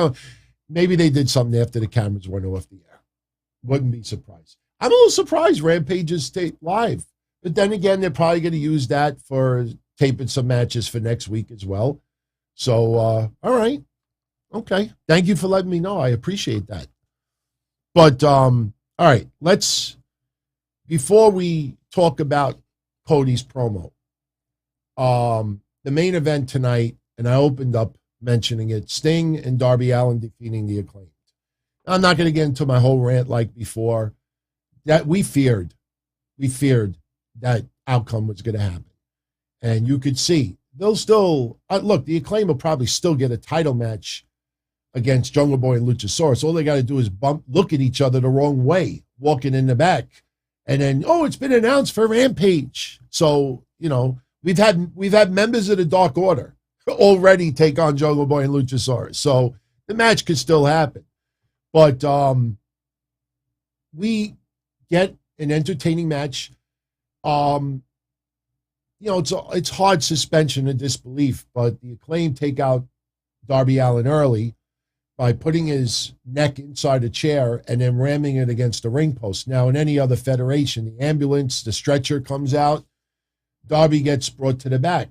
Maybe they did something after the cameras went off the air. Wouldn't be surprised. I'm a little surprised Rampage is taped live. But then again, they're probably going to use that for taping some matches for next week as well. So, all right. Okay. Thank you for letting me know. I appreciate that. But, all right, before we talk about Cody's promo, the main event tonight, and I opened up mentioning it, Sting and Darby Allin defeating the Acclaimed. I'm not going to get into my whole rant like before. That we feared that outcome was going to happen. And you could see, they'll still, look, the Acclaim will probably still get a title match against Jungle Boy and Luchasaurus. All they got to do is look at each other the wrong way, walking in the back. And then, it's been announced for Rampage. So, we've had members of the Dark Order already take on Jungle Boy and Luchasaurus. So the match could still happen. But we get an entertaining match. It's hard suspension of disbelief, but the Acclaim take out Darby Allin early by putting his neck inside a chair and then ramming it against the ring post. Now, in any other federation, the ambulance, the stretcher comes out, Darby gets brought to the back.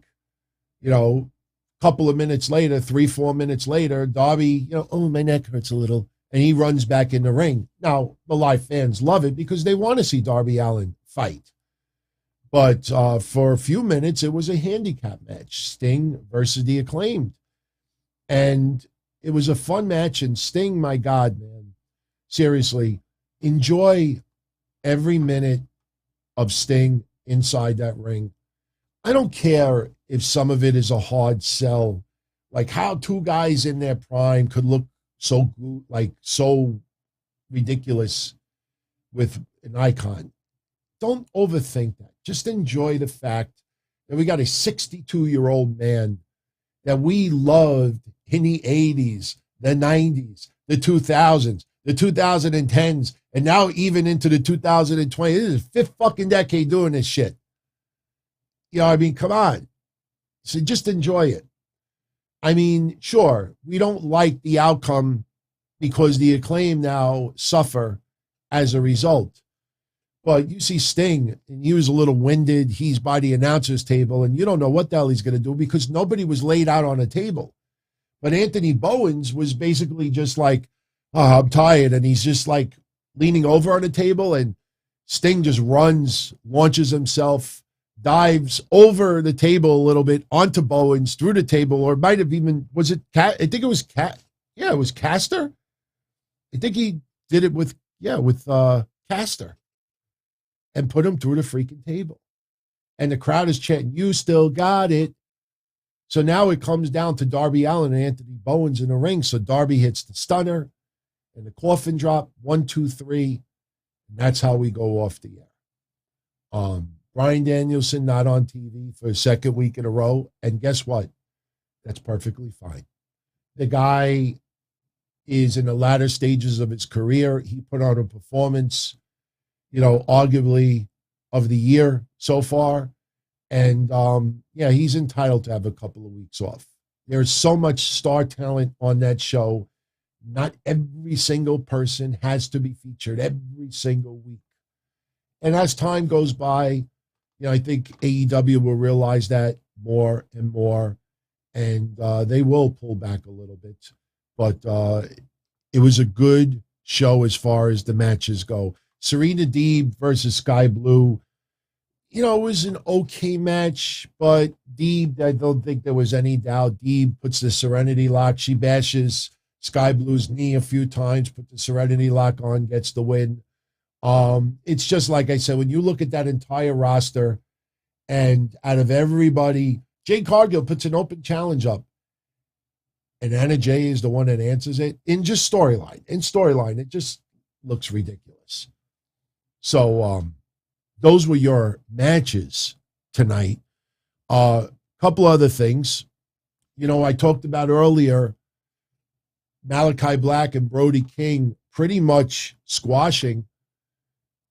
Couple of minutes later, 3-4 minutes later, Darby, my neck hurts a little, and he runs back in the ring. Now, the live fans love it because they want to see Darby Allin fight. But for a few minutes, it was a handicap match, Sting versus the Acclaimed. And it was a fun match, and Sting, my God, man, seriously, enjoy every minute of Sting inside that ring. I don't care if some of it is a hard sell, like how two guys in their prime could look so ridiculous with an icon. Don't overthink that. Just enjoy the fact that we got a 62-year-old man that we loved in the 80s, the 90s, the 2000s, the 2010s, and now even into the 2020s. This is the 5th fucking decade doing this shit. Come on. So just enjoy it. Sure, we don't like the outcome because the Acclaim now suffer as a result. But you see Sting, and he was a little winded. He's by the announcer's table, and you don't know what the hell he's going to do because nobody was laid out on a table. But Anthony Bowens was basically just like, oh, I'm tired. And he's just like leaning over on the table, and Sting just runs, launches himself, dives over the table a little bit onto Bowens, through the table, or it might have even, was it Cat? I think it was Cat. Yeah, it was Caster. I think he did it with Caster and put him through the freaking table. And the crowd is chanting, "You still got it." So now it comes down to Darby Allin and Anthony Bowens in the ring. So Darby hits the stunner and the coffin drop, 1, 2, 3. And that's how we go off the air. Bryan Danielson not on TV for a second week in a row. And guess what? That's perfectly fine. The guy is in the latter stages of his career. He put on a performance, arguably of the year so far. And, he's entitled to have a couple of weeks off. There's so much star talent on that show. Not every single person has to be featured every single week. And as time goes by, I think AEW will realize that more and more, and they will pull back a little bit. But it was a good show as far as the matches go. Serena Deeb versus Sky Blue. It was an okay match, but Deeb, I don't think there was any doubt. Deeb puts the Serenity Lock. She bashes Sky Blue's knee a few times, put the Serenity Lock on, gets the win. It's just like I said, when you look at that entire roster, and out of everybody, Jade Cargill puts an open challenge up, and Anna Jay is the one that answers it in just storyline. In storyline, it just looks ridiculous. So, those were your matches tonight. Couple other things. I talked about earlier, Malachi Black and Brody King pretty much squashing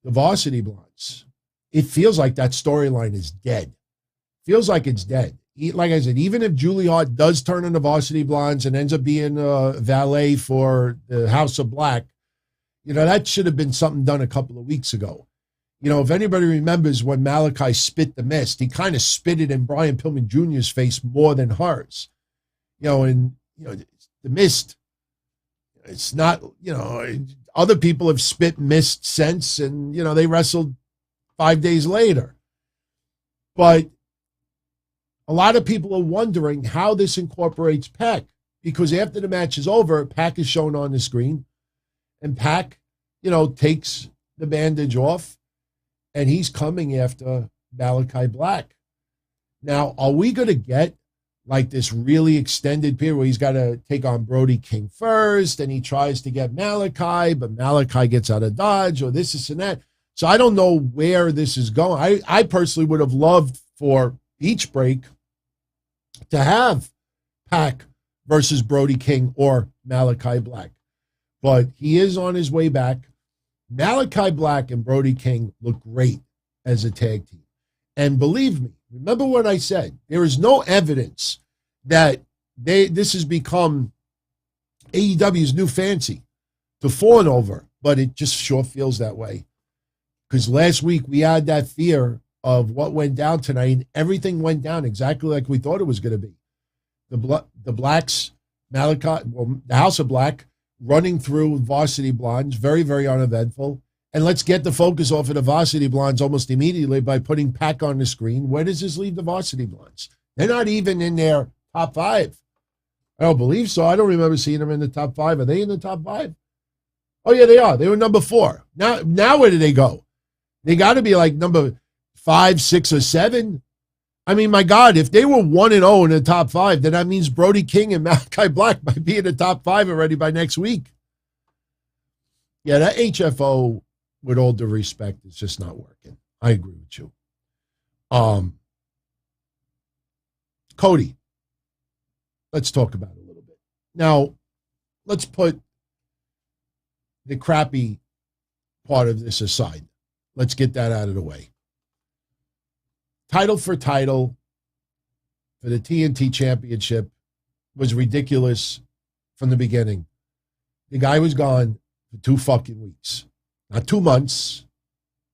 the Varsity Blondes. It feels like that storyline is dead. Feels like it's dead. Like I said, even if Julie Hart does turn into Varsity Blondes and ends up being a valet for the House of Black, that should have been something done a couple of weeks ago. If anybody remembers when Malachi spit the mist, he kind of spit it in Brian Pillman Jr.'s face more than hers. The mist, it's not, other people have spit mist since, and, they wrestled 5 days later. But a lot of people are wondering how this incorporates Pac, because after the match is over, Pac is shown on the screen, and Pac, takes the bandage off, and he's coming after Malachi Black. Now, are we going to get like this really extended period where he's got to take on Brody King first, and he tries to get Malachi, but Malachi gets out of dodge, or this and that? So I don't know where this is going. I personally would have loved for Beach Break to have Pac versus Brody King or Malachi Black. But he is on his way back. Malachi Black and Brody King look great as a tag team. And believe me, remember what I said, there is no evidence that this has become AEW's new fancy to fawn over, but it just sure feels that way. Because last week we had that fear of what went down tonight, and everything went down exactly like we thought it was going to be. The Blacks, Malachi, the House of Black, running through Varsity Blondes, very, very uneventful. And let's get the focus off of the Varsity Blondes almost immediately by putting Pac on the screen. Where does this leave the Varsity Blondes? They're not even in their top 5. I don't believe so. I don't remember seeing them in the top 5. Are they in the top 5? Oh, yeah, they are. They were number 4. Now where do they go? They got to be like number 5, 6, or 7. I mean, my God, if they were 1-0 in the top 5, then that means Brody King and Malachi Black might be in the top 5 already by next week. Yeah, that HFO, with all due respect, is just not working. I agree with you. Cody, let's talk about it a little bit. Now, let's put the crappy part of this aside. Let's get that out of the way. Title for title for the TNT Championship was ridiculous from the beginning. The guy was gone for 2 fucking weeks. Not 2 months,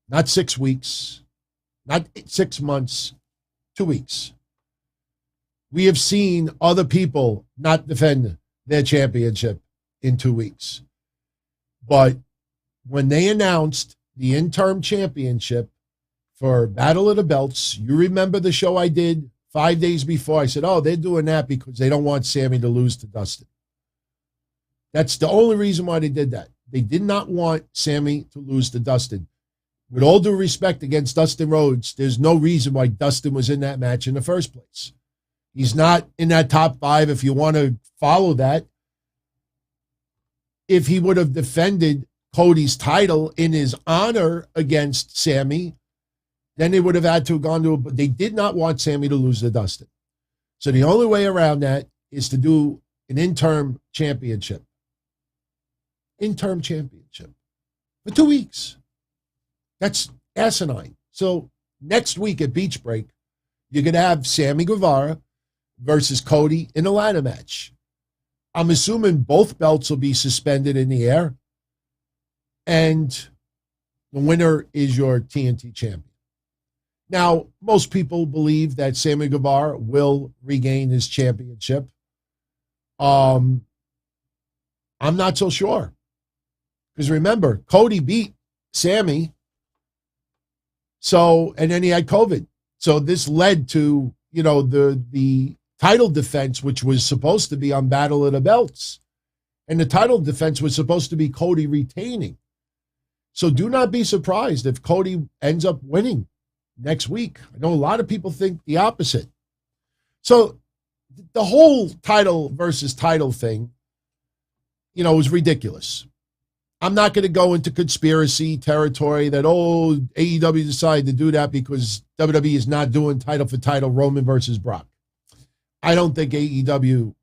not 6 weeks, not 6 months, 2 weeks. We have seen other people not defend their championship in 2 weeks. But when they announced the interim championship for Battle of the Belts, you remember the show I did 5 days before? I said, oh, they're doing that because they don't want Sammy to lose to Dustin. That's the only reason why they did that. They did not want Sammy to lose to Dustin. With all due respect against Dustin Rhodes, there's no reason why Dustin was in that match in the first place. He's not in that top 5 if you want to follow that. If he would have defended Cody's title in his honor against Sammy, then they would have had to have gone to it. But they did not want Sammy to lose to Dustin. So the only way around that is to do an interim championship. Interim championship for 2 weeks. That's asinine. So next week at Beach Break, you're going to have Sammy Guevara versus Cody in a ladder match. I'm assuming both belts will be suspended in the air. And the winner is your TNT champion. Now, most people believe that Sammy Guevara will regain his championship. I'm not so sure. Because remember, Cody beat Sammy. And then he had COVID. So this led to, the title defense, which was supposed to be on Battle of the Belts. And the title defense was supposed to be Cody retaining. So do not be surprised if Cody ends up winning next week. I know a lot of people think the opposite. So the whole title versus title thing, was ridiculous. I'm not going to go into conspiracy territory that, AEW decided to do that because WWE is not doing title for title Roman versus Brock. I don't think AEW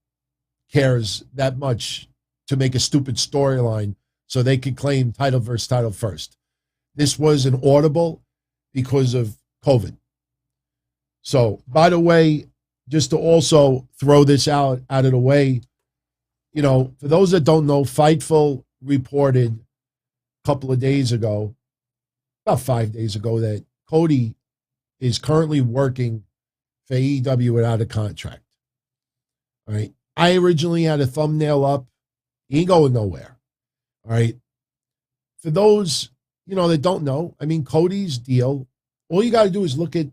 cares that much to make a stupid storyline so they could claim title versus title first. This was an audible because of COVID. So, by the way, just to also throw this out of the way, for those that don't know, Fightful reported a couple of days ago, about 5 days ago, that Cody is currently working for AEW without a contract. All right. I originally had a thumbnail up. He ain't going nowhere. All right. For those, that don't know, Cody's deal, all you got to do is look at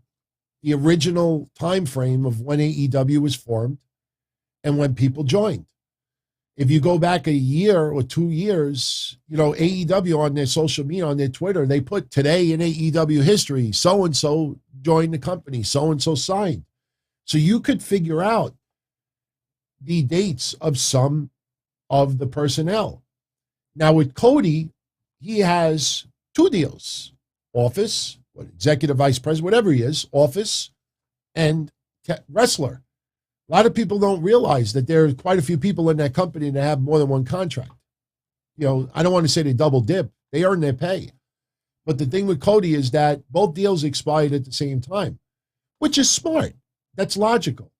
the original time frame of when AEW was formed and when people joined. If you go back a year or 2 years, AEW on their social media, on their Twitter, they put today in AEW history, so-and-so joined the company, so-and-so signed. So you could figure out the dates of some of the personnel. Now with Cody, he has 2 deals, office, executive vice president, whatever he is, office, and wrestler. A lot of people don't realize that there are quite a few people in that company that have more than one contract. I don't want to say they double dip. They earn their pay. But the thing with Cody is that both deals expired at the same time, which is smart. That's logical.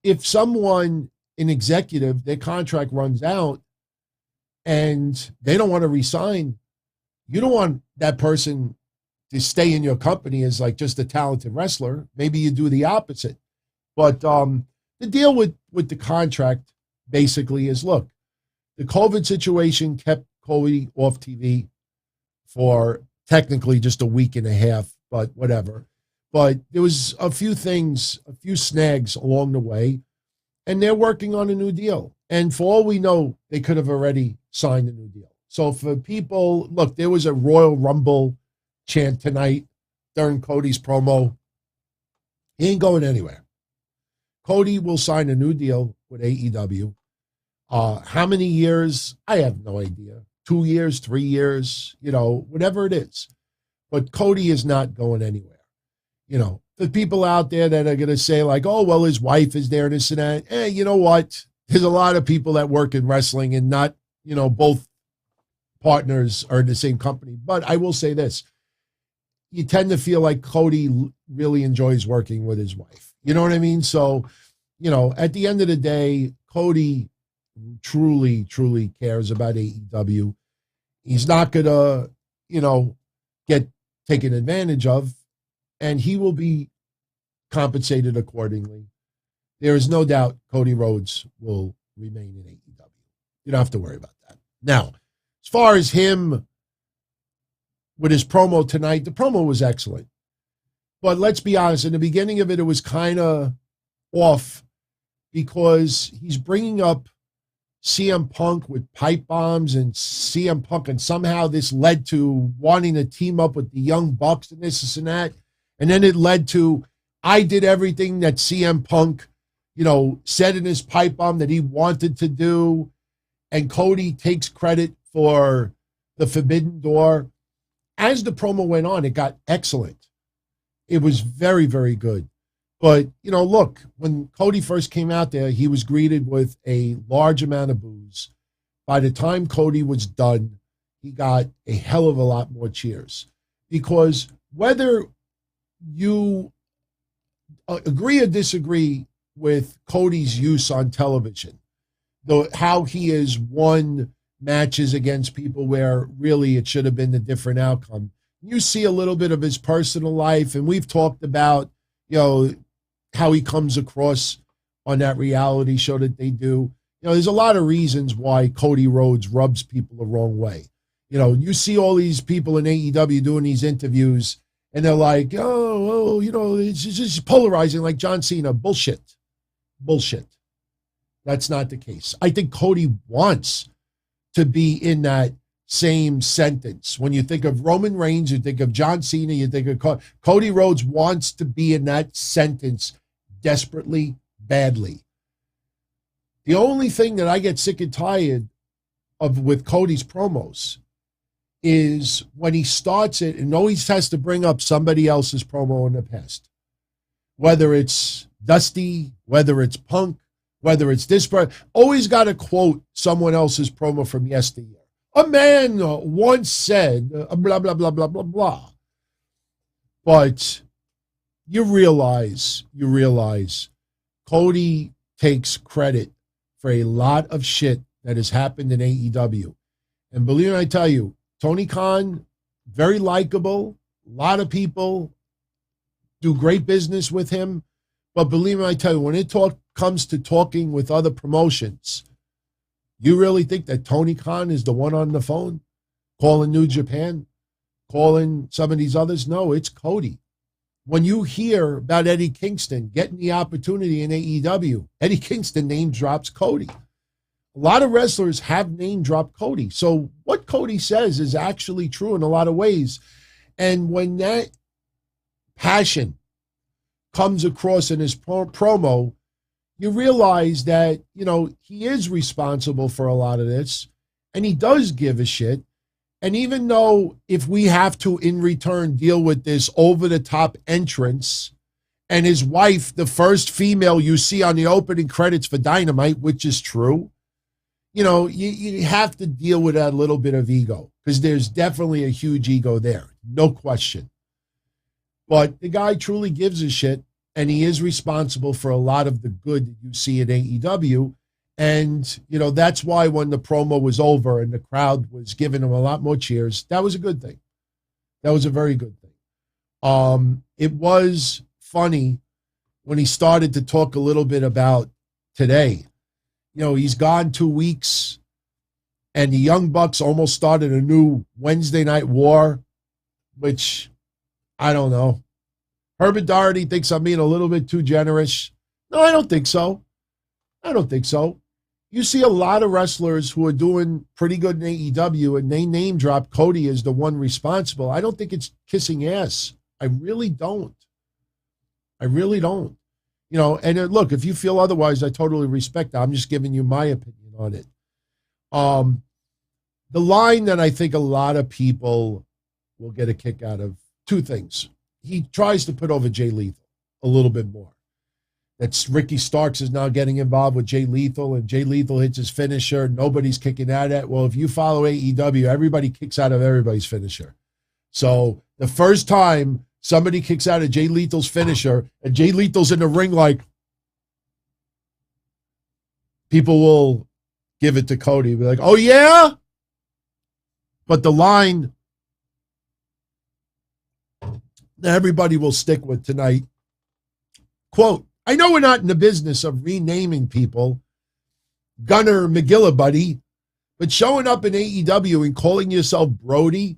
If someone, an executive, their contract runs out and they don't want to resign, you don't want that person to stay in your company as like just a talented wrestler. Maybe you do the opposite. But the deal with the contract basically is, look, the COVID situation kept Cody off TV for technically just a week and a half, but whatever. But there was a few things, a few snags along the way, and they're working on a new deal. And for all we know, they could have already signed a new deal. So for people, look, there was a Royal Rumble chant tonight during Cody's promo. He ain't going anywhere. Cody will sign a new deal with AEW. How many years? I have no idea. 2 years, 3 years, whatever it is. But Cody is not going anywhere. The people out there that are going to say like, oh, well, his wife is there and this and that. You know what? There's a lot of people that work in wrestling and not, both partners are in the same company. But I will say this. You tend to feel like Cody really enjoys working with his wife. You know what I mean? So, at the end of the day, Cody truly, truly cares about AEW. He's not going to, get taken advantage of, and he will be compensated accordingly. There is no doubt Cody Rhodes will remain in AEW. You don't have to worry about that. Now, as far as him with his promo tonight, the promo was excellent. But let's be honest, in the beginning of it, it was kind of off because he's bringing up CM Punk with pipe bombs and CM Punk, and somehow this led to wanting to team up with the Young Bucks and this and that. And then it led to, I did everything that CM Punk, said in his pipe bomb that he wanted to do. And Cody takes credit for the Forbidden Door. As the promo went on, it got excellent. It was very, very good. But, look, when Cody first came out there, he was greeted with a large amount of boos. By the time Cody was done, he got a hell of a lot more cheers. Because whether you agree or disagree with Cody's use on television, how he has won matches against people where really it should have been a different outcome, you see a little bit of his personal life, and we've talked about, how he comes across on that reality show that they do. There's a lot of reasons why Cody Rhodes rubs people the wrong way. You see all these people in AEW doing these interviews, and they're like, it's just polarizing like John Cena. Bullshit. That's not the case. I think Cody wants to be in that same sentence. When you think of Roman Reigns, you think of John Cena, you think of Cody Rhodes wants to be in that sentence desperately, badly. The only thing that I get sick and tired of with Cody's promos is when he starts it and always has to bring up somebody else's promo in the past. Whether it's Dusty, whether it's Punk, whether it's this part, always got to quote someone else's promo from yesteryear. A man once said, blah, blah, blah, blah, blah, blah. But you realize Cody takes credit for a lot of shit that has happened in AEW. And believe me, I tell you, Tony Khan, very likable. A lot of people do great business with him. But believe me, I tell you, when it comes to talking with other promotions, you really think that Tony Khan is the one on the phone calling New Japan, calling some of these others? No, it's Cody. When you hear about Eddie Kingston getting the opportunity in AEW, Eddie Kingston name drops Cody. A lot of wrestlers have name dropped Cody. So what Cody says is actually true in a lot of ways. And when that passion comes across in his promo, you realize that, he is responsible for a lot of this, and he does give a shit. And even though if we have to, in return, deal with this over-the-top entrance, and his wife, the first female you see on the opening credits for Dynamite, which is true, you have to deal with that little bit of ego, because there's definitely a huge ego there, no question. But the guy truly gives a shit, and he is responsible for a lot of the good that you see at AEW. And, that's why when the promo was over and the crowd was giving him a lot more cheers, that was a good thing. That was a very good thing. It was funny when he started to talk a little bit about today. He's gone 2 weeks, and the Young Bucks almost started a new Wednesday night war, which I don't know. Herbert Doherty thinks I'm being a little bit too generous. No, I don't think so. You see a lot of wrestlers who are doing pretty good in AEW, and they name drop Cody as the one responsible. I don't think it's kissing ass. I really don't. And look, if you feel otherwise, I totally respect that. I'm just giving you my opinion on it. The line that I think a lot of people will get a kick out of, two things. He tries to put over Jay Lethal a little bit more. That's Ricky Starks is now getting involved with Jay Lethal, and Jay Lethal hits his finisher. Nobody's kicking out at. Well, if you follow AEW, everybody kicks out of everybody's finisher. So the first time somebody kicks out of Jay Lethal's finisher, and Jay Lethal's in the ring like, people will give it to Cody. Be like, oh, yeah? But the line, that everybody will stick with tonight. Quote, I know we're not in the business of renaming people, Gunner McGillibuddy, but showing up in AEW and calling yourself Brody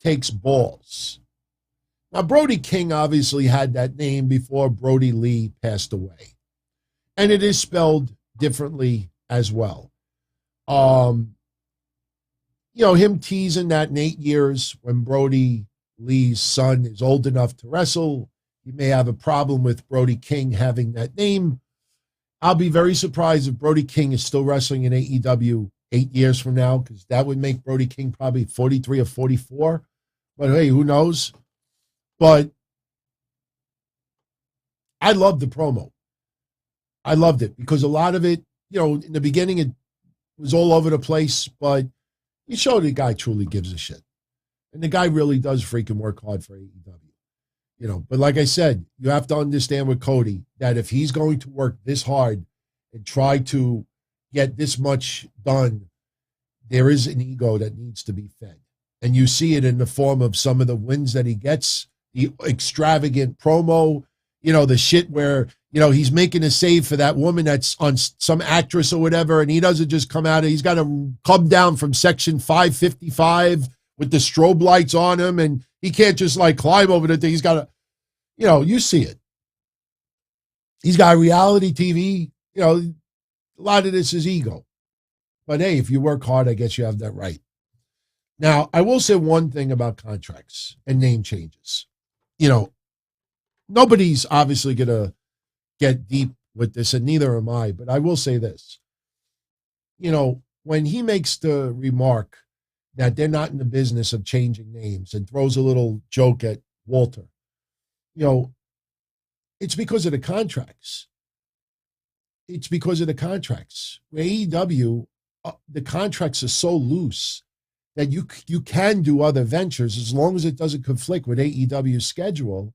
takes balls. Now, Brody King obviously had that name before Brody Lee passed away. And it is spelled differently as well. Him teasing that in 8 years when Brody Lee's son is old enough to wrestle, he may have a problem with Brody King having that name. I'll be very surprised if Brody King is still wrestling in AEW 8 years from now, because that would make Brody King probably 43 or 44. But hey, who knows? But I loved the promo. I loved it because a lot of it, in the beginning, it was all over the place, but you showed the guy truly gives a shit. And the guy really does freaking work hard for AEW. But like I said, you have to understand with Cody that if he's going to work this hard and try to get this much done, there is an ego that needs to be fed. And you see it in the form of some of the wins that he gets, the extravagant promo, the shit where, he's making a save for that woman that's on some actress or whatever, and he doesn't just come out, he's got to come down from section 555 with the strobe lights on him, and he can't just climb over the thing. He's got to, you see it. He's got reality TV. A lot of this is ego. But hey, if you work hard, I guess you have that right. Now, I will say one thing about contracts and name changes. Nobody's obviously going to get deep with this, and neither am I, but I will say this. When he makes the remark that they're not in the business of changing names and throws a little joke at Walter, it's because of the contracts. It's because of the contracts. With AEW, the contracts are so loose that you can do other ventures as long as it doesn't conflict with AEW's schedule.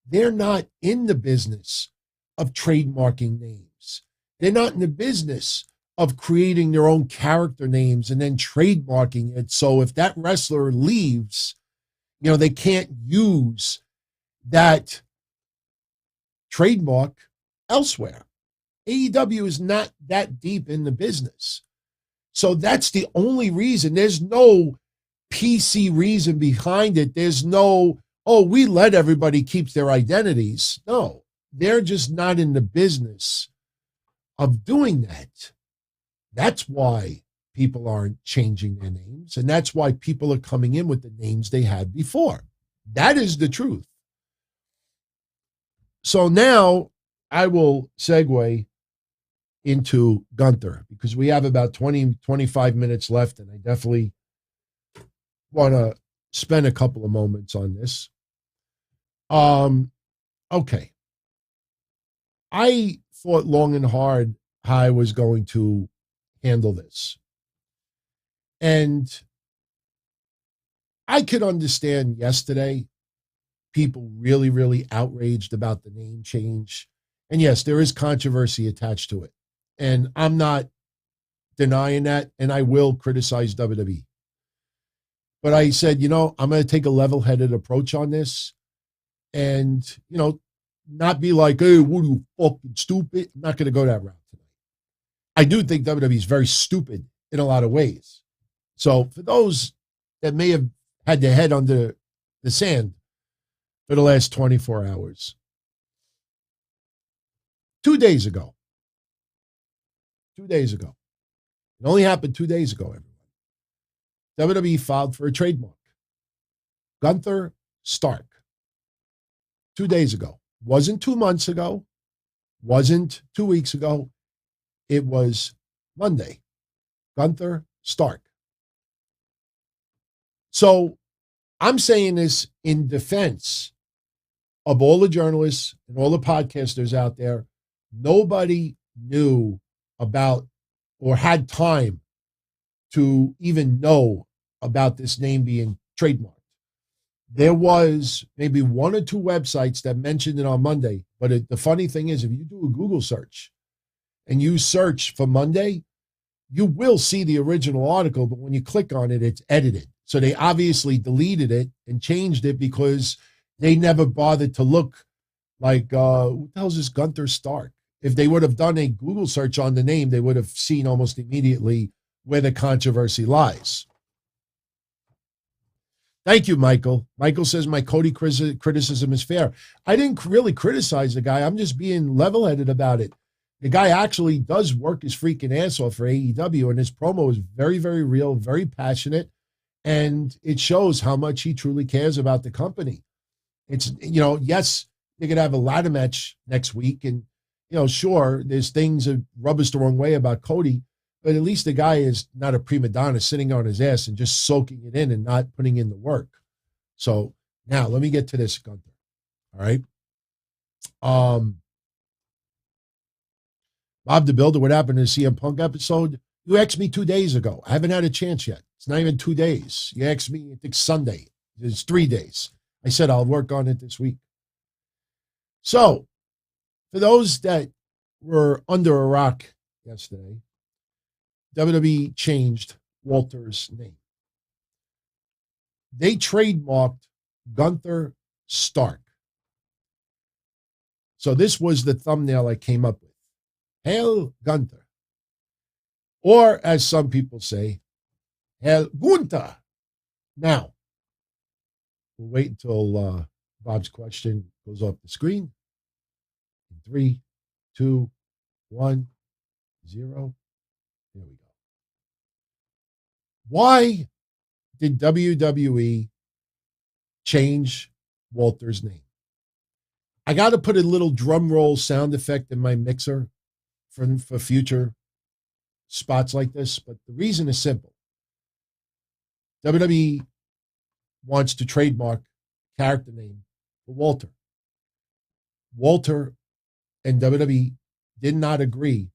They're not in the business of trademarking names. They're not in the business of creating their own character names and then trademarking it. So if that wrestler leaves, they can't use that trademark elsewhere. AEW is not that deep in the business. So that's the only reason. There's no PC reason behind it. There's no, we let everybody keep their identities. No, they're just not in the business of doing that. That's why people aren't changing their names. And that's why people are coming in with the names they had before. That is the truth. So now I will segue into Gunther because we have about 25 minutes left, and I definitely want to spend a couple of moments on this. Okay. I thought long and hard how I was going to handle this. And I could understand yesterday people really, really outraged about the name change. And yes, there is controversy attached to it. And I'm not denying that, and I will criticize WWE. But I said, I'm going to take a level-headed approach on this and, not be like, hey, what are you, fucking stupid? I'm not going to go that route tonight. I do think WWE is very stupid in a lot of ways. So for those that may have had their head under the sand for the last 24 hours, 2 days ago, it only happened 2 days ago, everyone. WWE filed for a trademark. Gunther Stark. 2 days ago. Wasn't 2 months ago. Wasn't 2 weeks ago. It was Monday. Gunther Stark. So I'm saying this in defense of all the journalists and all the podcasters out there. Nobody knew about or had time to even know about this name being trademarked. There was maybe one or two websites that mentioned it on Monday, but the funny thing is, if you do a Google search and you search for Monday, you will see the original article, but when you click on it, it's edited. So they obviously deleted it and changed it because They never bothered to look like, who the hell is this Gunther Stark? If they would have done a Google search on the name, they would have seen almost immediately where the controversy lies. Thank you, Michael. Michael says my Cody criticism is fair. I didn't really criticize the guy. I'm just being level-headed about it. The guy actually does work his freaking ass off for AEW, and his promo is very, very real, very passionate, and it shows how much he truly cares about the company. It's, yes, they're going to have a ladder match next week, and, sure, there's things that rub us the wrong way about Cody, but at least the guy is not a prima donna sitting on his ass and just soaking it in and not putting in the work. So now let me get to this, Gunther. All right. Bob the Builder, what happened to the CM Punk episode? You asked me 2 days ago. I haven't had a chance yet. It's not even 2 days. You asked me, I think Sunday. It's 3 days. I said I'll work on it this week. So for those that were under a rock yesterday, WWE changed Walter's name. They trademarked Gunther Stark. So this was the thumbnail I came up with. Hail Gunther. Or, as some people say, Hail Gunther. Now, we'll wait until Bob's question goes off the screen. 3, 2, 1, 0. There we go. Why did WWE change Walter's name? I got to put a little drum roll sound effect in my mixer for future spots like this, but the reason is simple. WWE wants to trademark character name for Walter. Walter and WWE did not agree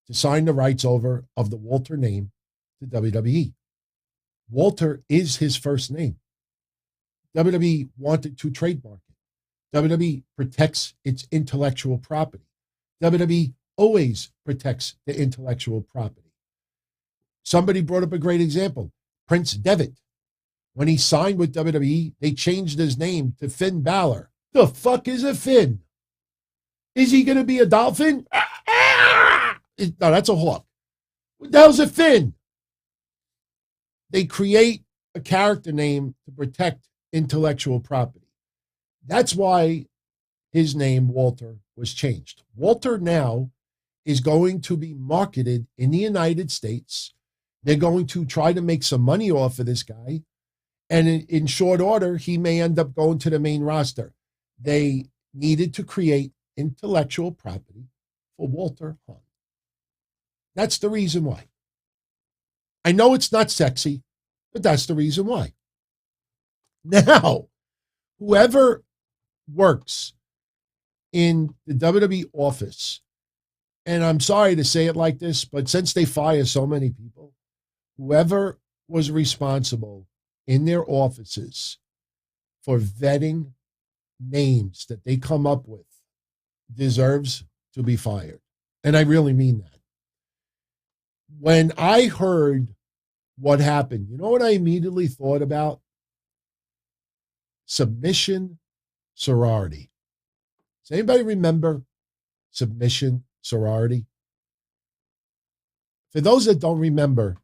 to sign the rights over of the Walter name to WWE. Walter is his first name. WWE wanted to trademark it. WWE protects its intellectual property. WWE always protects the intellectual property. Somebody brought up a great example. Prince Devitt. When he signed with WWE, they changed his name to Finn Balor. The fuck is a Finn? Is he going to be a dolphin? No, that's a hawk. What the hell's a Finn? They create a character name to protect intellectual property. That's why his name, Walter, was changed. Walter now is going to be marketed in the United States. They're going to try to make some money off of this guy. And in short order, he may end up going to the main roster. They needed to create intellectual property for Walter Hunt. That's the reason why. I know it's not sexy, but that's the reason why. Now, whoever works in the WWE office, and I'm sorry to say it like this, but since they fire so many people, whoever was responsible in their offices for vetting names that they come up with deserves to be fired. And I really mean that. When I heard what happened, you know what I immediately thought about? Submission sorority. Does anybody remember submission sorority? For those that don't remember,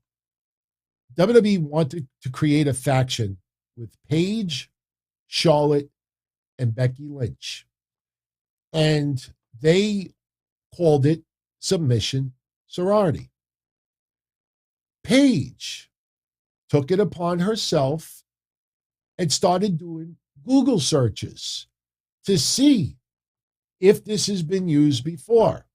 WWE wanted to create a faction with Paige, Charlotte, and Becky Lynch. And they called it submission sorority. Paige took it upon herself and started doing Google searches to see if this has been used before.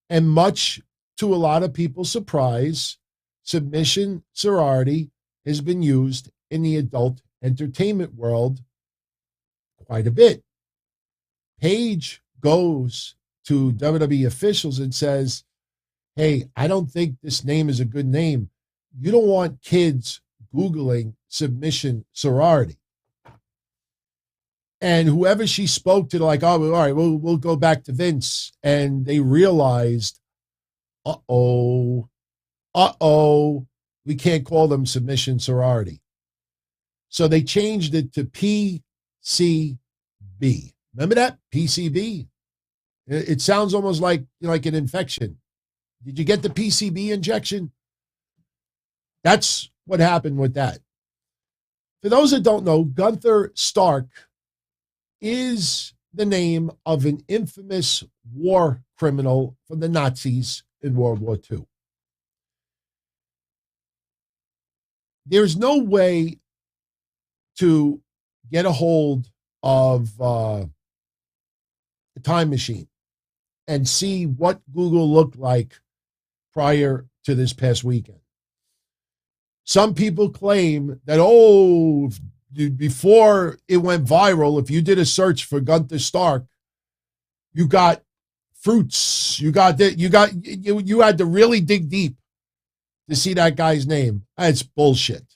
And much to a lot of people's surprise, submission sorority has been used in the adult entertainment world quite a bit. Paige goes to WWE officials and says, hey, I don't think this name is a good name. You don't want kids Googling submission sorority. And whoever she spoke to, they're like, oh, all right, we'll go back to Vince. And they realized, we can't call them submission sorority. So they changed it to PSS Remember that? PCB? It sounds almost like an infection. Did you get the PCB injection? That's what happened with that. For those that don't know, Gunther Stark is the name of an infamous war criminal from the Nazis in World War II. There's no way to get a hold of a time machine and see what Google looked like prior to this past weekend. Some people claim that, before it went viral, if you did a search for Gunther Stark, you got fruits. You had to really dig deep to see that guy's name. That's bullshit.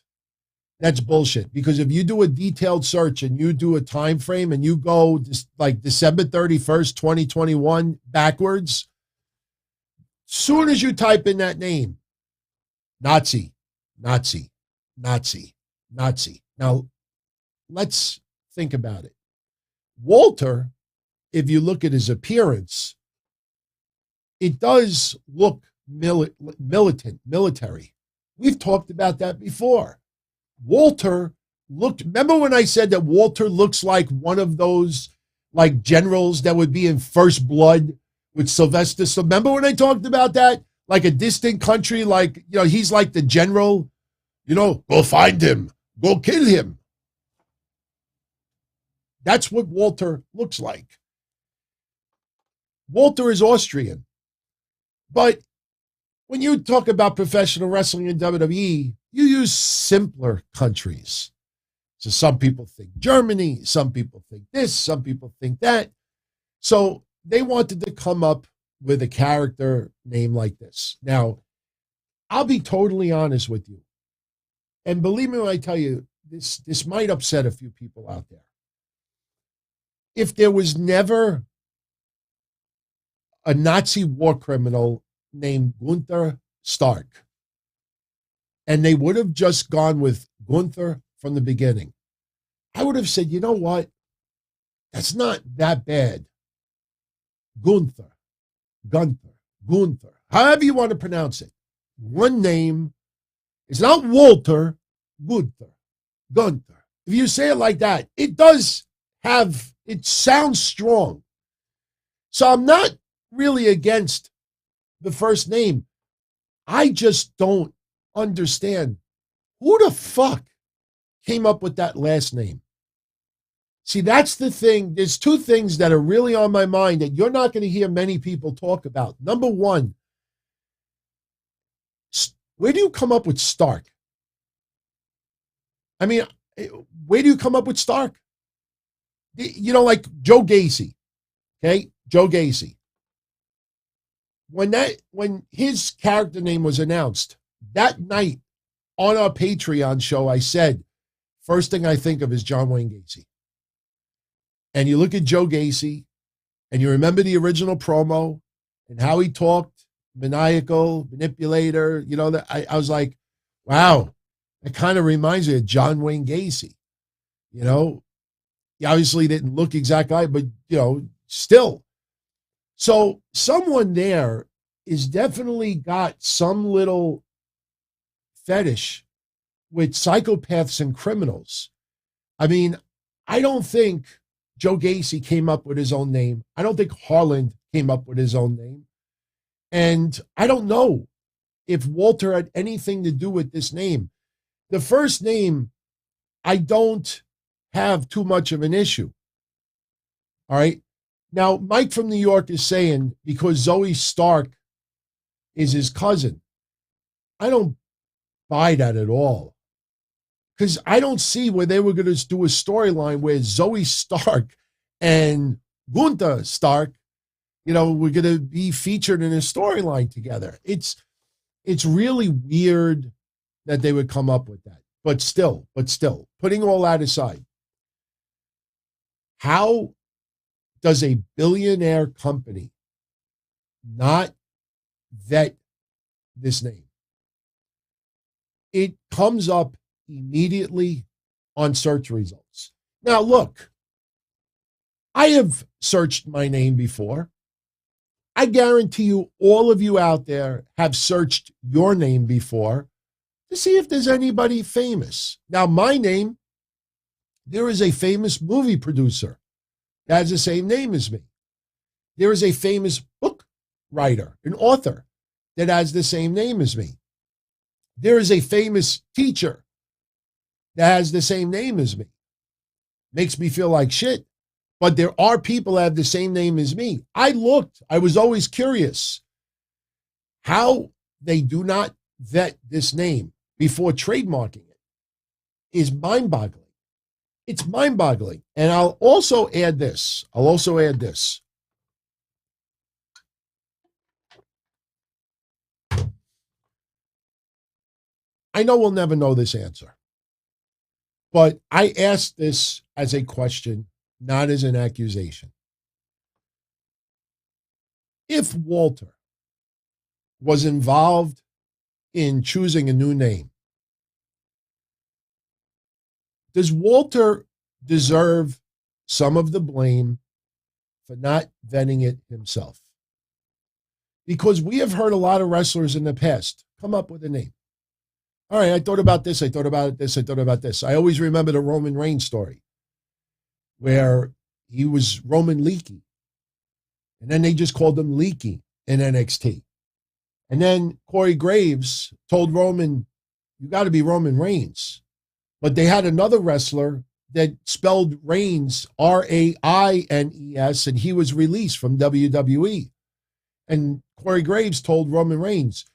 That's bullshit. Because if you do a detailed search and you do a time frame and you go like December 31st, 2021 backwards, soon as you type in that name, Nazi. Now, let's think about it. Walter, if you look at his appearance, it does look military. We've talked about that before. Remember when I said that Walter looks like one of those like generals that would be in First Blood with Sylvester? So remember when I talked about that? Like a distant country, like, he's like the general, go find him, go kill him. That's what Walter looks like. Walter is Austrian. But when you talk about professional wrestling in WWE, you use simpler countries. So some people think Germany, some people think this, some people think that. So they wanted to come up with a character name like this. Now, I'll be totally honest with you. And believe me when I tell you, this might upset a few people out there. If there was never a Nazi war criminal named Gunther Stark, and they would have just gone with Gunther from the beginning, I would have said, you know what? That's not that bad. Gunther, however you want to pronounce it. One name. It's not Walter, Gunther. If you say it like that, it sounds strong. So I'm not really against the first name. I just don't understand who the fuck came up with that last name. See, that's the thing. There's two things that are really on my mind that you're not going to hear many people talk about. Number one, where do you come up with Stark? I mean, where do you come up with Stark? Like Joe Gacy, okay? Joe Gacy. When his character name was announced, that night on our Patreon show, I said, first thing I think of is John Wayne Gacy. And you look at Joe Gacy, and you remember the original promo and how he talked, maniacal, manipulator, I was like, wow, that kind of reminds me of John Wayne Gacy. He obviously didn't look exactly, but, still. So someone there is definitely got some little fetish with psychopaths and criminals. I mean, I don't think Joe Gacy came up with his own name. I don't think Harland came up with his own name. And I don't know if Walter had anything to do with this name. The first name, I don't have too much of an issue. All right. Now, Mike from New York is saying because Zoe Stark is his cousin. I don't buy that at all. Because I don't see where they were going to do a storyline where Zoe Stark and Gunther Stark, were going to be featured in a storyline together. It's really weird that they would come up with that. But still, putting all that aside, how does a billionaire company not vet this name? It comes up immediately on search results. Now, look, I have searched my name before. I guarantee you, all of you out there have searched your name before to see if there's anybody famous. Now, my name, there is a famous movie producer that has the same name as me. There is a famous book writer, an author, that has the same name as me. There is a famous teacher that has the same name as me. Makes me feel like shit. But there are people that have the same name as me. I looked. I was always curious how they do not vet this name before trademarking it is mind-boggling. It's mind-boggling. And I'll also add this. I know we'll never know this answer, but I asked this as a question, not as an accusation. If Walter was involved in choosing a new name, does Walter deserve some of the blame for not vetting it himself? Because we have heard a lot of wrestlers in the past come up with a name. All right, I thought about this, I thought about this, I thought about this. I always remember the Roman Reigns story where he was Roman Leaky. And then they just called him Leaky in NXT. And then Corey Graves told Roman, you got to be Roman Reigns. But they had another wrestler that spelled Reigns, Raines, and he was released from WWE. And Corey Graves told Roman Reigns,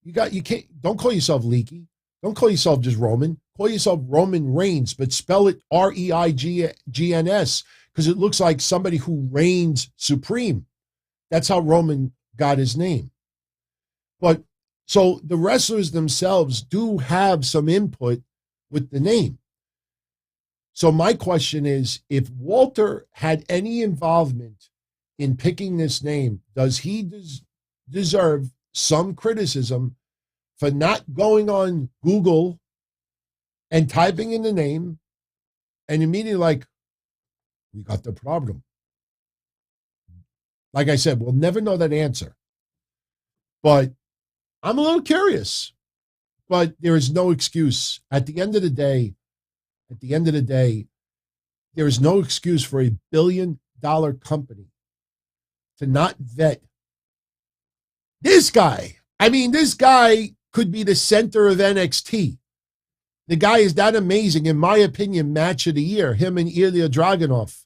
don't call yourself Leaky. Don't call yourself just Roman. Call yourself Roman Reigns, but spell it Reigns because it looks like somebody who reigns supreme. That's how Roman got his name. But so the wrestlers themselves do have some input with the name. So my question is, if Walter had any involvement in picking this name, does he deserve some criticism for not going on Google and typing in the name and immediately like, we got the problem? Like I said, we'll never know that answer. But I'm a little curious. But there is no excuse. At the end of the day, there is no excuse for a billion-dollar company to not vet this guy. I mean, this guy could be the center of NXT. The guy is that amazing, in my opinion, match of the year, him and Ilya Dragunov.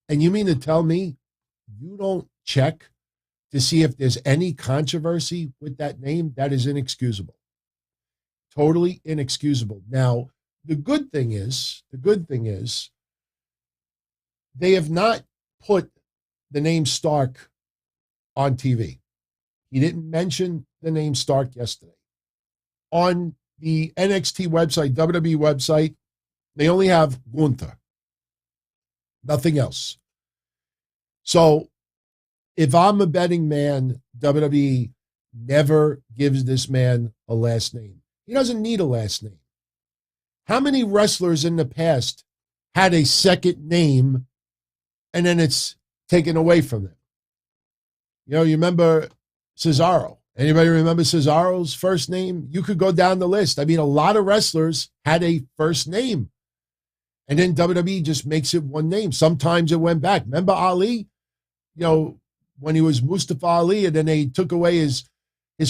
And you mean to tell me you don't check to see if there's any controversy with that name? That is inexcusable. Totally inexcusable. Now, the good thing is, they have not put the name Stark on TV. He didn't mention the name Stark yesterday. On the NXT website, WWE website, they only have Gunther. Nothing else. So if I'm a betting man, WWE never gives this man a last name. He doesn't need a last name. How many wrestlers in the past had a second name and then it's taken away from them? You know, you remember Cesaro. Anybody remember Cesaro's first name? You could go down the list. I mean, a lot of wrestlers had a first name. And then WWE just makes it one name. Sometimes it went back. Remember Ali? You know, when he was Mustafa Ali, and then they took away his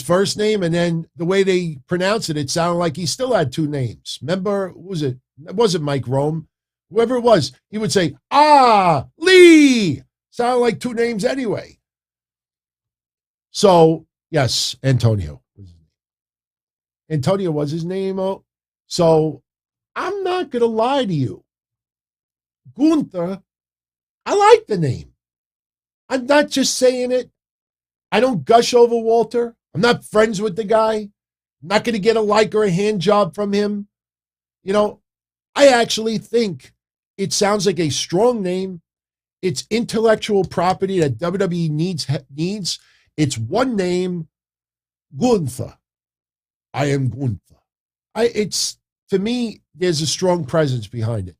first name, and then the way they pronounce it, it sounded like he still had two names. Remember, what was it? It wasn't Mike Rome. Whoever it was, he would say, Lee. Sounded like two names anyway. So, yes, Antonio was his name. Antonio was his name. Oh. So, I'm not going to lie to you. Gunther, I like the name. I'm not just saying it. I don't gush over Walter. I'm not friends with the guy. I'm not going to get a like or a hand job from him. You know, I actually think it sounds like a strong name. It's intellectual property that WWE needs. It's one name, Gunther. I am Gunther. To me, there's a strong presence behind it.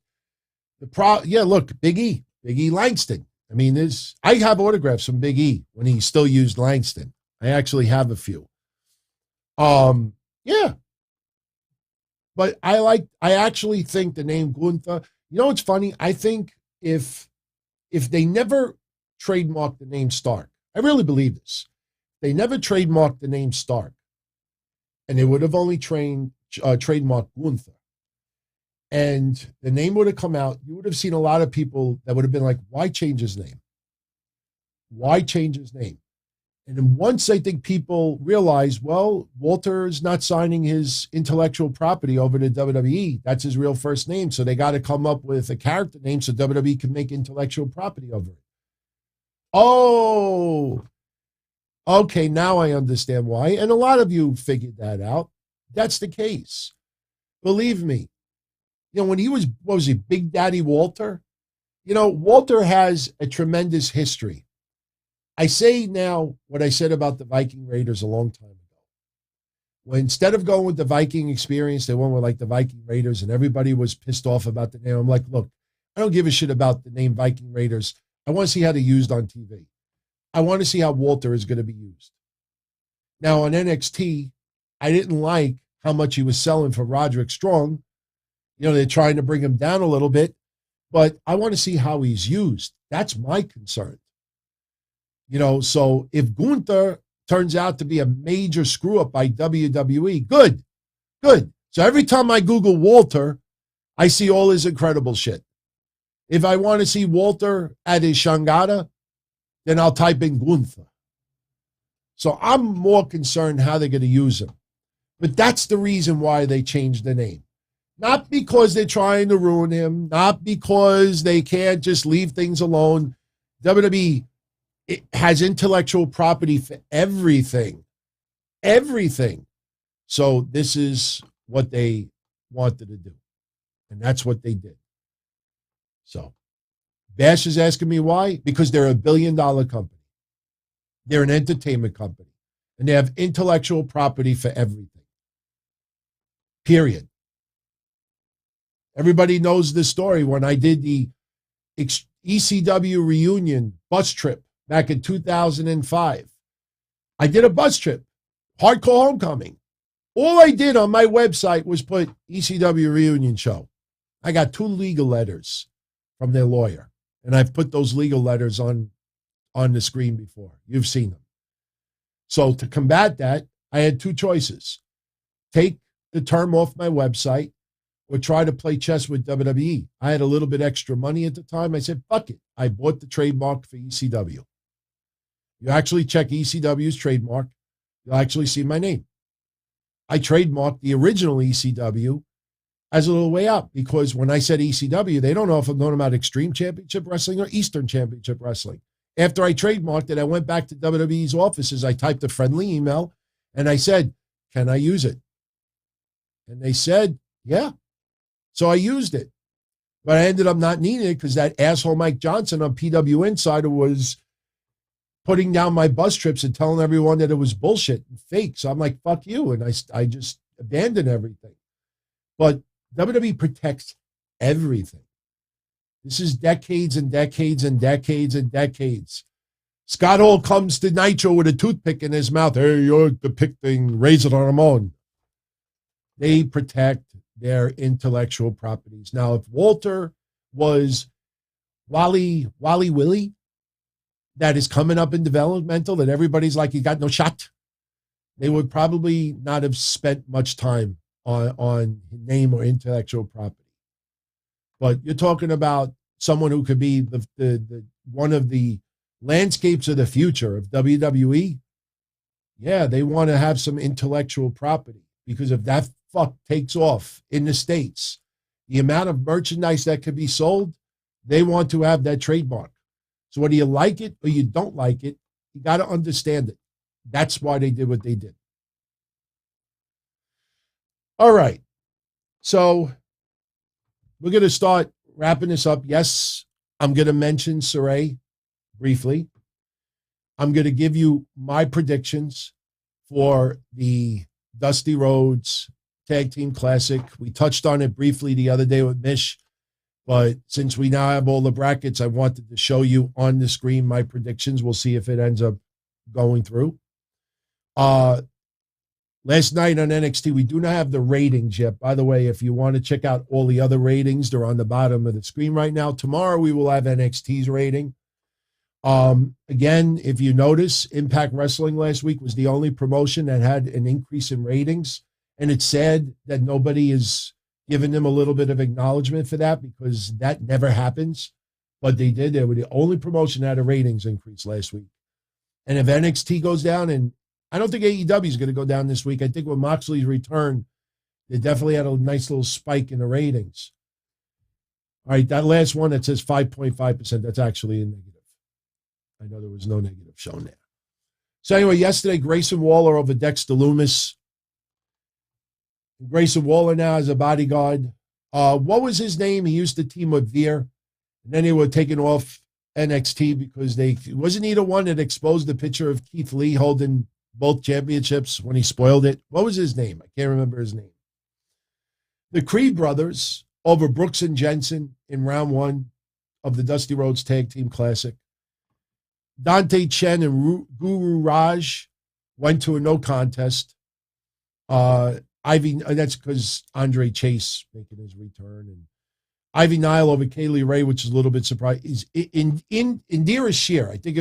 Look, Big E. Big E Langston. I mean, I have autographs from Big E when he still used Langston. I actually have a few. Yeah. But I actually think the name Gunther, you know what's funny? I think if they never trademarked the name Stark, I really believe this. They never trademarked the name Stark, and they would have only trademarked Gunther. And the name would have come out. You would have seen a lot of people that would have been like, why change his name? Why change his name? And then once I think people realize, well, Walter's not signing his intellectual property over to WWE. That's his real first name. So they got to come up with a character name so WWE can make intellectual property over it. Oh, okay. Now I understand why. And a lot of you figured that out. That's the case. Believe me. You know, when he was, what was he, Big Daddy Walter? You know, Walter has a tremendous history. I say now what I said about the Viking Raiders a long time ago. When instead of going with the Viking experience, they went with like the Viking Raiders and everybody was pissed off about the name. I'm like, look, I don't give a shit about the name Viking Raiders. I want to see how they're used on TV. I want to see how Walter is going to be used. Now on NXT, I didn't like how much he was selling for Roderick Strong. You know, they're trying to bring him down a little bit, but I want to see how he's used. That's my concern. You know, so if Gunther turns out to be a major screw up by WWE, good. So every time I Google Walter, I see all his incredible shit. If I want to see Walter at his Shangada, then I'll type in Gunther. So I'm more concerned how they're going to use him. But that's the reason why they changed the name. Not because they're trying to ruin him, not because they can't just leave things alone. WWE, it has intellectual property for everything. Everything. So this is what they wanted to do. And that's what they did. So Bash is asking me why? Because they're a $1 billion company. They're an entertainment company. And they have intellectual property for everything. Period. Everybody knows this story. When I did the ECW reunion bus trip back in 2005, I did a bus trip, Hardcore Homecoming. All I did on my website was put ECW reunion show. I got 2 legal letters from their lawyer, and I've put those legal letters on the screen before. You've seen them. So to combat that, I had 2 choices. Take the term off my website or try to play chess with WWE. I had a little bit extra money at the time. I said, fuck it. I bought the trademark for ECW. You actually check ECW's trademark, you'll actually see my name. I trademarked the original ECW as a little way out because when I said ECW, they don't know if I'm talking about Extreme Championship Wrestling or Eastern Championship Wrestling. After I trademarked it, I went back to WWE's offices. I typed a friendly email and I said, can I use it? And they said, yeah. So I used it. But I ended up not needing it because that asshole Mike Johnson on PW Insider was putting down my bus trips and telling everyone that it was bullshit and fake. So I'm like, fuck you. And I just abandoned everything. But WWE protects everything. This is decades and decades and decades and decades. Scott Hall comes to Nitro with a toothpick in his mouth. Hey, you're depicting Razor Ramon. They protect their intellectual properties. Now, if Walter was Wally Willie, that is coming up in developmental, that everybody's like, you got no shot, they would probably not have spent much time on name or intellectual property. But you're talking about someone who could be the one of the landscapes of the future of WWE. Yeah, they want to have some intellectual property because if that fuck takes off in the States, the amount of merchandise that could be sold, they want to have that trademark. So whether you like it or you don't like it, you got to understand it. That's why they did what they did. All right. So we're going to start wrapping this up. Yes, I'm going to mention Sarray briefly. I'm going to give you my predictions for the Dusty Rhodes Tag Team Classic. We touched on it briefly the other day with Mish. But since we now have all the brackets, I wanted to show you on the screen my predictions. We'll see if it ends up going through. Last night on NXT, we do not have the ratings yet. By the way, if you want to check out all the other ratings, they're on the bottom of the screen right now. Tomorrow, we will have NXT's rating. Again, if you notice, Impact Wrestling last week was the only promotion that had an increase in ratings. And it's sad that nobody is giving them a little bit of acknowledgement for that, because that never happens. But they did. They were the only promotion that had a ratings increase last week. And if NXT goes down, and I don't think AEW is going to go down this week. I think with Moxley's return, they definitely had a nice little spike in the ratings. All right, that last one that says 5.5%, that's actually a negative. I know there was no negative shown there. So anyway, yesterday, Grayson Waller over Dexter Lumis. Grayson Waller now has a bodyguard. What was his name? He used to team with Veer. And then they were taken off NXT because wasn't he the one that exposed the picture of Keith Lee holding both championships when he spoiled it? What was his name? I can't remember his name. The Creed brothers over Brooks and Jensen in round one of the Dusty Rhodes Tag Team Classic. Dante Chen and Guru Raj went to a no contest. That's because Andre Chase making his return, and Ivy Nile over Kaylee Ray, which is a little bit surprising. Is in Indira Shear. I think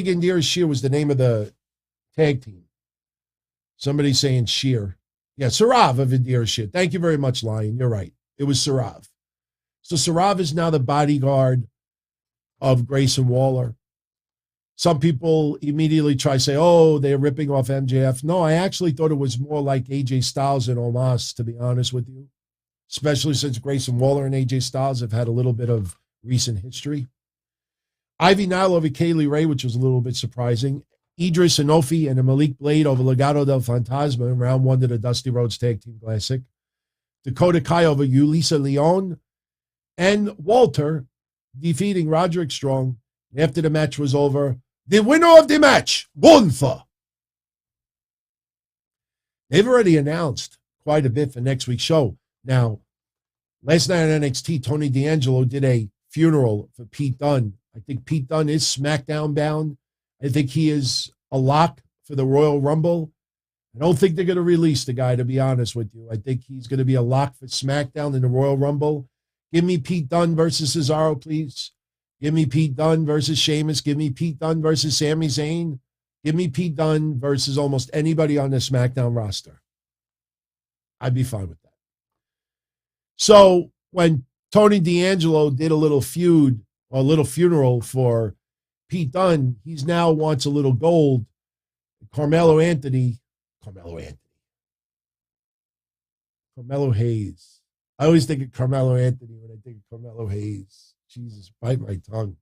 Indira Shear was the name of the tag team. Somebody's saying Shear. Yeah, Sarav of Indira Shear. Thank you very much, Lion. You're right. It was Sarav. So Sarav is now the bodyguard of Grayson Waller. Some people immediately try to say, oh, they're ripping off MJF. No, I actually thought it was more like AJ Styles and Omos, to be honest with you, especially since Grayson Waller and AJ Styles have had a little bit of recent history. Ivy Nile over Kaylee Ray, which was a little bit surprising. Idris Inofi and Malik Blade over Legado del Fantasma in round one of the Dusty Rhodes Tag Team Classic. Dakota Kai over Yulisa Leon. And Walter defeating Roderick Strong. After the match was over, the winner of the match, Gunther. They've already announced quite a bit for next week's show. Now, last night on NXT, Tony D'Angelo did a funeral for Pete Dunne. I think Pete Dunne is SmackDown bound. I think he is a lock for the Royal Rumble. I don't think they're going to release the guy, to be honest with you. I think he's going to be a lock for SmackDown in the Royal Rumble. Give me Pete Dunne versus Cesaro, please. Give me Pete Dunne versus Sheamus. Give me Pete Dunne versus Sami Zayn. Give me Pete Dunne versus almost anybody on the SmackDown roster. I'd be fine with that. So when Tony D'Angelo did a little feud, or a little funeral for Pete Dunne, he's now wants a little gold. Carmelo Hayes. I always think of Carmelo Anthony when I think of Carmelo Hayes. Jesus, bite my tongue.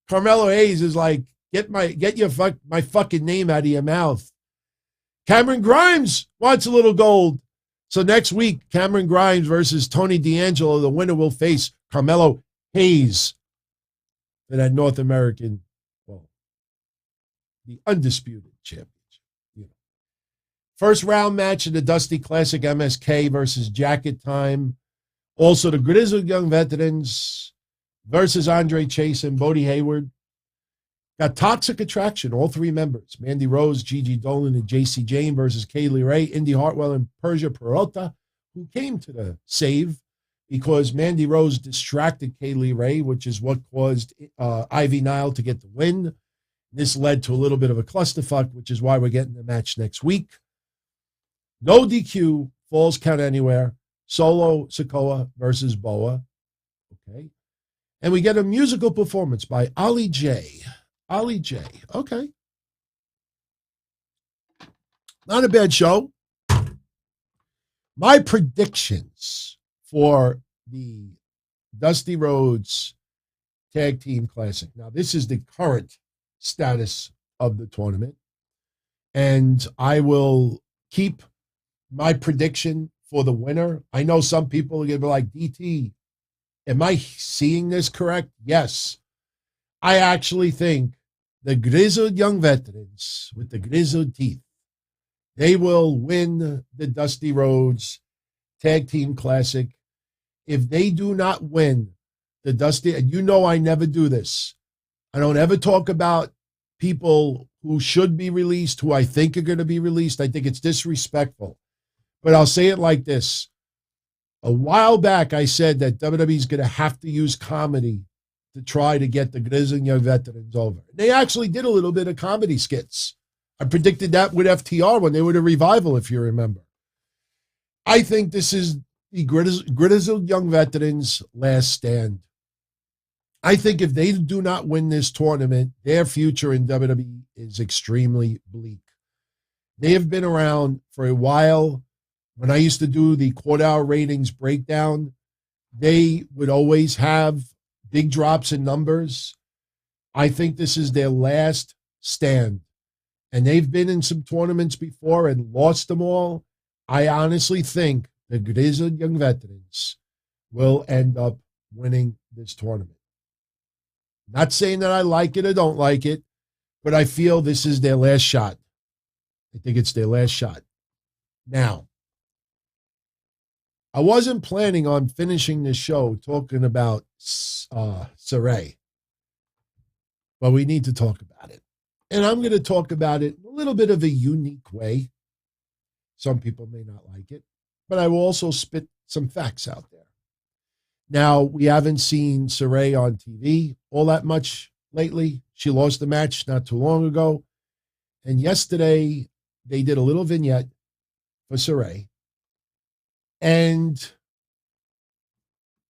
Carmelo Hayes is like, get my fucking name out of your mouth. Cameron Grimes wants a little gold. So next week, Cameron Grimes versus Tony D'Angelo. The winner will face Carmelo Hayes for that North American, well, the undisputed championship. You know. First round match in the Dusty Classic, MSK versus Jacket Time. Also, the Grizzled Young Veterans versus Andre Chase and Bodie Hayward. Got Toxic Attraction, all three members. Mandy Rose, Gigi Dolan, and JC Jane versus Kaylee Ray, Indy Hartwell, and Persia Peralta, who came to the save because Mandy Rose distracted Kaylee Ray, which is what caused Ivy Nile to get the win. This led to a little bit of a clusterfuck, which is why we're getting the match next week. No DQ, Falls Count Anywhere, Solo Sikoa versus Boa. Okay. And we get a musical performance by Ali J. Ali J. Okay. Not a bad show. My predictions for the Dusty Rhodes Tag Team Classic. Now, this is the current status of the tournament. And I will keep my prediction for the winner. I know some people are going to be like, DT, am I seeing this correct? Yes. I actually think the Grizzled Young Veterans with the grizzled teeth, they will win the Dusty Rhodes Tag Team Classic. if they do not win the Dusty, and you know I never do this. I don't ever talk about people who should be released, who I think are going to be released. I think it's disrespectful. But I'll say it like this. A while back, I said that WWE is going to have to use comedy to try to get the grizzled young veterans over. They actually did a little bit of comedy skits. I predicted that with FTR when they were the Revival, if you remember. I think this is the grizzled young veterans' last stand. I think if they do not win this tournament, their future in WWE is extremely bleak. They have been around for a while. When I used to do the quarter-hour ratings breakdown, they would always have big drops in numbers. I think this is their last stand. And they've been in some tournaments before and lost them all. I honestly think the grizzled young veterans will end up winning this tournament. Not saying that I like it or don't like it, but I feel this is their last shot. I think it's their last shot. Now, I wasn't planning on finishing this show talking about Sarray, but we need to talk about it. And I'm going to talk about it in a little bit of a unique way. Some people may not like it, but I will also spit some facts out there. Now, we haven't seen Sarray on TV all that much lately. She lost the match not too long ago. And yesterday, they did a little vignette for Sarray. And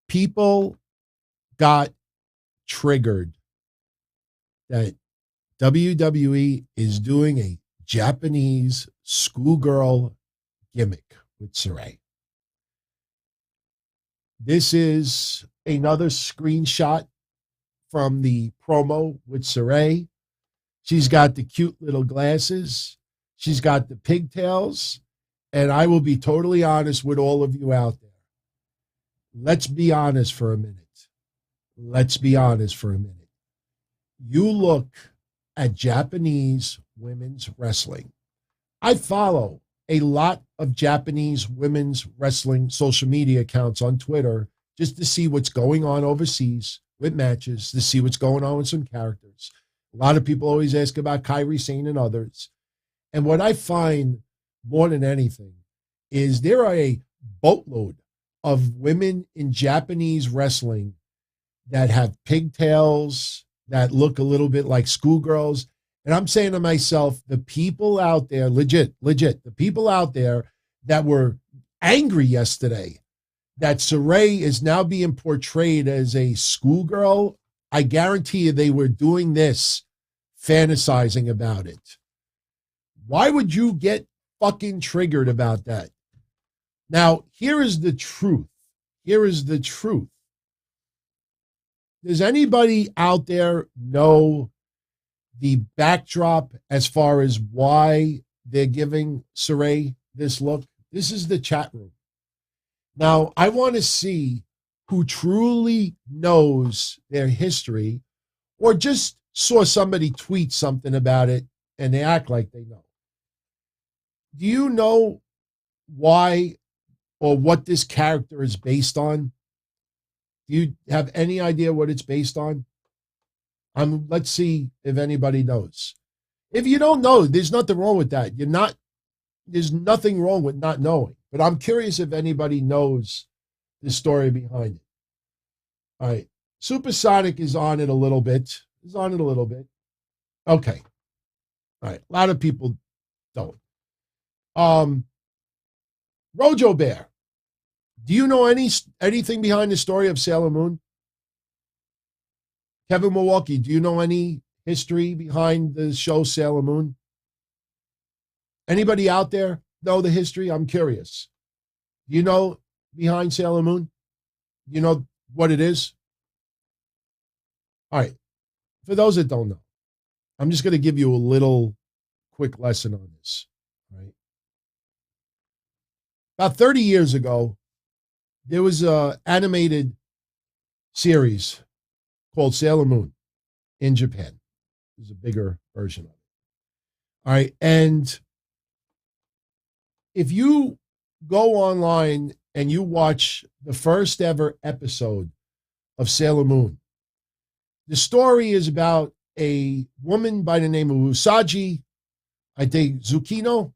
people got triggered that WWE is doing a Japanese schoolgirl gimmick with Sarray. This is another screenshot from the promo with Sarray. She's got the cute little glasses. She's got the pigtails. And I will be totally honest with all of you out there. Let's be honest for a minute. Let's be honest for a minute. You look at Japanese women's wrestling. I follow a lot of Japanese women's wrestling social media accounts on Twitter just to see what's going on overseas with matches, to see what's going on with some characters. A lot of people always ask about Kairi Sane and others. And what I find more than anything is there are a boatload of women in Japanese wrestling that have pigtails, that look a little bit like schoolgirls. And I'm saying to myself, the people out there, legit, the people out there that were angry yesterday that Sarray is now being portrayed as a schoolgirl, I guarantee you they were doing this, fantasizing about it. Why would you get fucking triggered about that? Now, here is the truth. Here is the truth. Does anybody out there know the backdrop as far as why they're giving Sarray this look? This is the chat room. Now, I want to see who truly knows their history or just saw somebody tweet something about it and they act like they know. Do you know why or what this character is based on? Do you have any idea what it's based on? Let's see if anybody knows. If you don't know, there's nothing wrong with that. There's nothing wrong with not knowing. But I'm curious if anybody knows the story behind it. All right. Supersonic is on it a little bit. Okay. All right. A lot of people don't. Rojo Bear. Do you know anything behind the story of Sailor Moon? Kevin Milwaukee, do you know any history behind the show Sailor Moon? Anybody out there know the history? I'm curious. Do you know behind Sailor Moon? You know what it is? All right. For those that don't know, I'm just going to give you a little quick lesson on this. All right. About 30 years ago, there was an animated series called Sailor Moon in Japan. There's a bigger version of it. All right. And if you go online and you watch the first ever episode of Sailor Moon. The story is about a woman by the name of Usagi, I think Tsukino.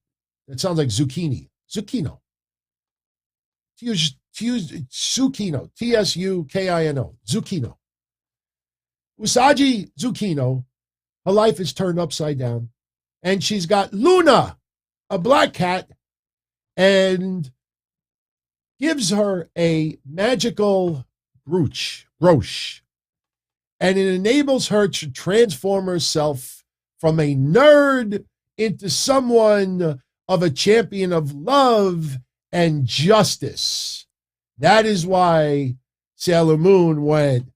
That sounds like zucchini. Tsukino. Tsukino. Tsukino. Tsukino. Usagi Tsukino, her life is turned upside down. And she's got Luna, a black cat, and gives her a magical brooch. And it enables her to transform herself from a nerd into someone of a champion of love and justice. That is why Sailor Moon went.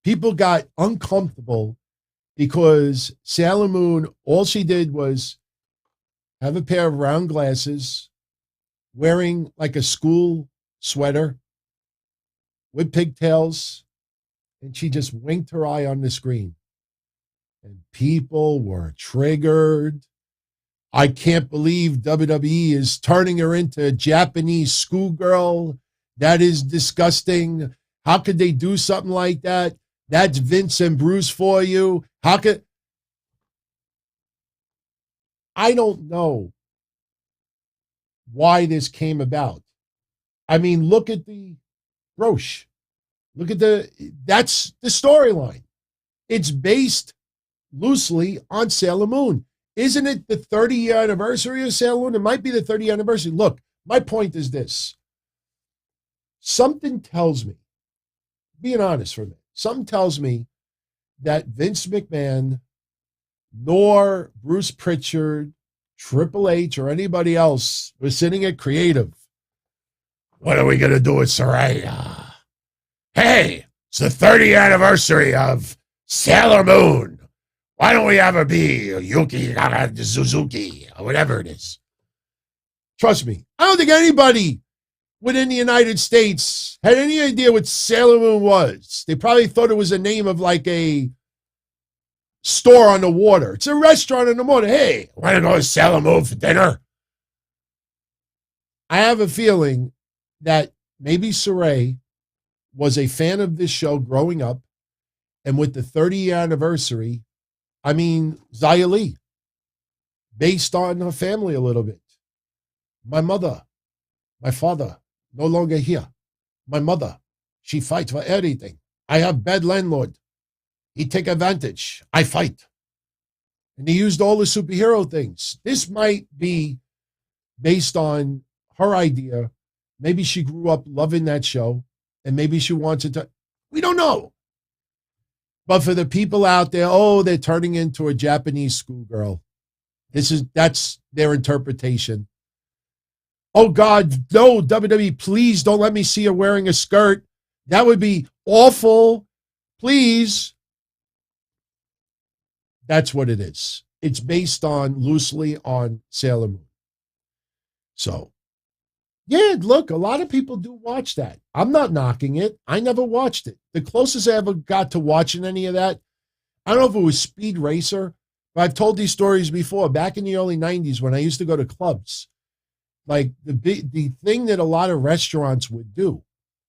People got uncomfortable because Sailor Moon, all she did was have a pair of round glasses, wearing like a school sweater with pigtails, and she just winked her eye on the screen. And people were triggered. I can't believe WWE is turning her into a Japanese schoolgirl. That is disgusting. How could they do something like that? That's Vince and Bruce for you. How could... I don't know why this came about. I mean, look at the brooch. Look at that's the storyline. It's based loosely on Sailor Moon. Isn't it the 30-year anniversary of Sailor Moon? It might be the 30th anniversary. Look, my point is this. Something tells me, being honest for a minute, something tells me that Vince McMahon nor Bruce Pritchard, Triple H, or anybody else was sitting at creative. What are we going to do with Sarray? Hey, it's the 30th anniversary of Sailor Moon. Why don't we have her be Yuki Suzuki or whatever it is? Trust me, I don't think anybody within the United States had any idea what Sailor Moon was. They probably thought it was a name of like a store on the water. It's a restaurant on the water. Hey, want to go to Sailor Moon for dinner? I have a feeling that maybe Sarray was a fan of this show growing up, and with the 30th anniversary, I mean, Xia Li, based on her family a little bit. My mother, my father, no longer here. My mother, she fights for everything. I have bad landlord. He take advantage. I fight. And he used all the superhero things. This might be based on her idea. Maybe she grew up loving that show, and maybe she wanted to. We don't know. But for the people out there, oh, they're turning into a Japanese schoolgirl. That's their interpretation. Oh, God, no, WWE, please don't let me see her wearing a skirt. That would be awful. Please. That's what it is. It's based loosely on Sailor Moon. So, yeah, look, a lot of people do watch that. I'm not knocking it. I never watched it. The closest I ever got to watching any of that, I don't know if it was Speed Racer, but I've told these stories before. Back in the early 90s when I used to go to clubs, like the thing that a lot of restaurants would do,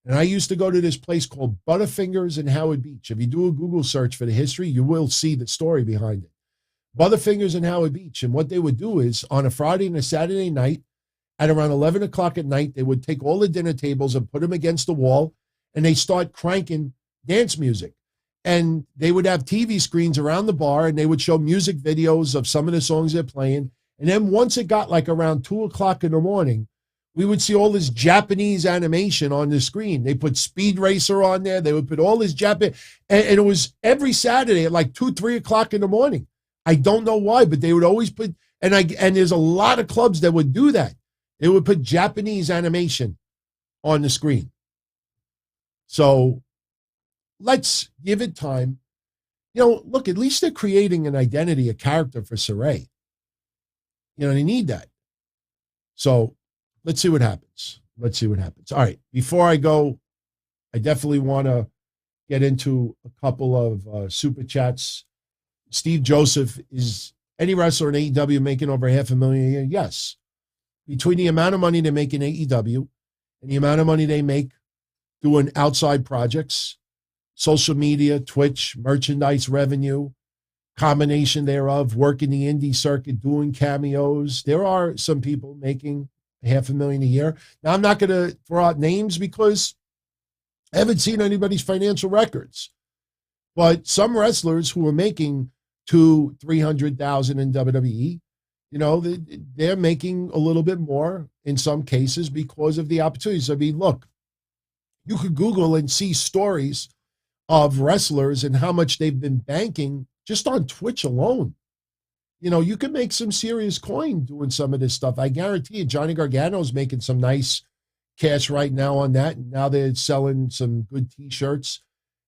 and I used to go to this place called Butterfingers in Howard Beach. If you do a Google search for the history, you will see the story behind it. Butterfingers in Howard Beach. And what they would do is on a Friday and a Saturday night, at around 11 o'clock at night, they would take all the dinner tables and put them against the wall, and they start cranking dance music. And they would have TV screens around the bar, and they would show music videos of some of the songs they're playing. And then once it got like around 2 o'clock in the morning, we would see all this Japanese animation on the screen. They put Speed Racer on there. They would put all this Japan, and it was every Saturday at like 2, 3 o'clock in the morning. I don't know why, but they would always put, and there's a lot of clubs that would do that. They would put Japanese animation on the screen. So let's give it time. You know, look, at least they're creating an identity, a character for Sarray. You know, they need that. So let's see what happens. Let's see what happens. All right. Before I go, I definitely want to get into a couple of super chats. Steve Joseph, is any wrestler in AEW making over $500,000 a year? Yes. between the amount of money they make in AEW and the amount of money they make doing outside projects, social media, Twitch, merchandise revenue, combination thereof, working the indie circuit, doing cameos. There are some people making $500,000 a year. Now, I'm not going to throw out names because I haven't seen anybody's financial records. But some wrestlers who are making $200,000-$300,000 in WWE, you know, they're making a little bit more in some cases because of the opportunities. I mean, look, you could Google and see stories of wrestlers and how much they've been banking just on Twitch alone. You know, you can make some serious coin doing some of this stuff. I guarantee you, Johnny Gargano's making some nice cash right now on that. And now they're selling some good T-shirts.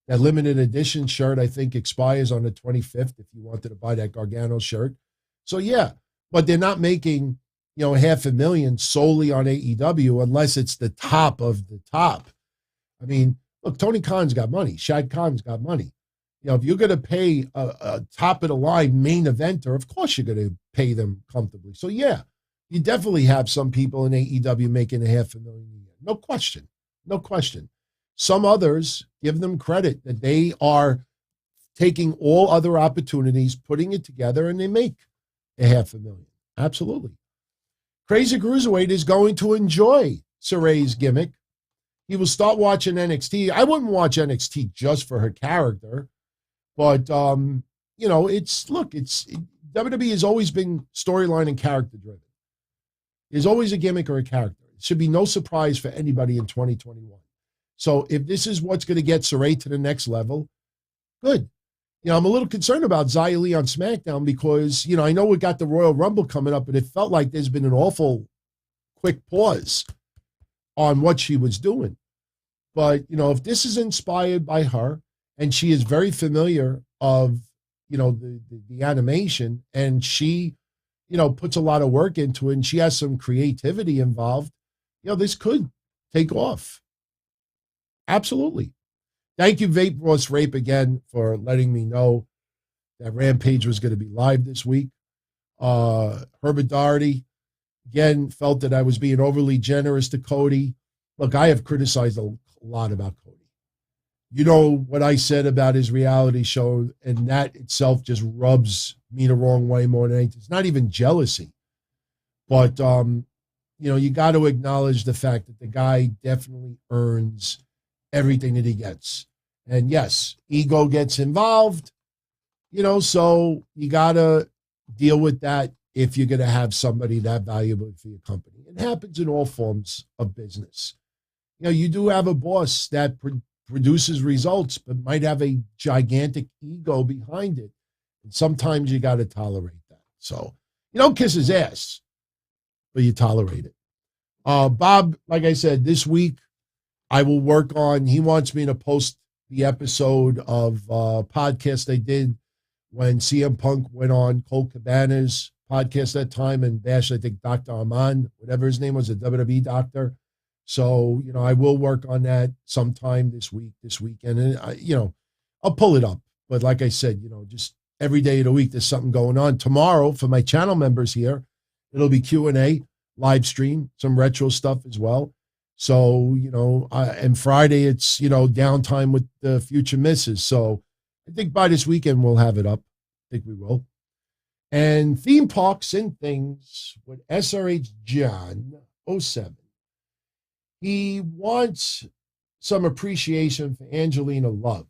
That limited edition shirt, I think, expires on the 25th if you wanted to buy that Gargano shirt. So, yeah, but they're not making, you know, $500,000 solely on AEW unless it's the top of the top. I mean, look, Tony Khan's got money. Shad Khan's got money. You know, if you're going to pay a top-of-the-line main eventer, of course you're going to pay them comfortably. So, yeah, you definitely have some people in AEW making $500,000 a year. No question. No question. Some others, give them credit that they are taking all other opportunities, putting it together, and they make $500,000. Absolutely. Crazy Cruiserweight is going to enjoy Sarray's gimmick. He will start watching NXT. I wouldn't watch NXT just for her character, but, you know, WWE has always been storyline and character driven. There's always a gimmick or a character. It should be no surprise for anybody in 2021. So if this is what's going to get Sarray to the next level, good. You know, I'm a little concerned about Xia Li on SmackDown because, you know, I know we got the Royal Rumble coming up, but it felt like there's been an awful quick pause on what she was doing. But, you know, if this is inspired by her and she is very familiar of, you know, the animation and she, you know, puts a lot of work into it and she has some creativity involved, you know, this could take off. Absolutely. Thank you, Vape Ross Rape, again, for letting me know that Rampage was going to be live this week. Herbert Doherty, again, felt that I was being overly generous to Cody. Look, I have criticized a lot about Cody. You know what I said about his reality show, and that itself just rubs me the wrong way more than anything. It's not even jealousy. But, you know, you got to acknowledge the fact that the guy definitely earns everything that he gets. And yes, ego gets involved, you know, so you got to deal with that if you're going to have somebody that valuable for your company. It happens in all forms of business. You know, you do have a boss that produces results, but might have a gigantic ego behind it. And sometimes you got to tolerate that. So you don't kiss his ass, but you tolerate it. Bob, like I said, this week, I will work on, he wants me to post the episode of podcast they did when CM Punk went on Colt Cabana's podcast that time and bashed, I think, Dr. Armand, whatever his name was, a WWE doctor. So, you know, I will work on that sometime this weekend. And, you know, I'll pull it up. But like I said, you know, just every day of the week, there's something going on. Tomorrow, for my channel members here, it'll be Q&A, live stream, some retro stuff as well. So, you know, and Friday it's, you know, downtime with the future misses. So I think by this weekend we'll have it up. I think we will. And theme parks and things with SRH John 07. He wants some appreciation for Angelina Love.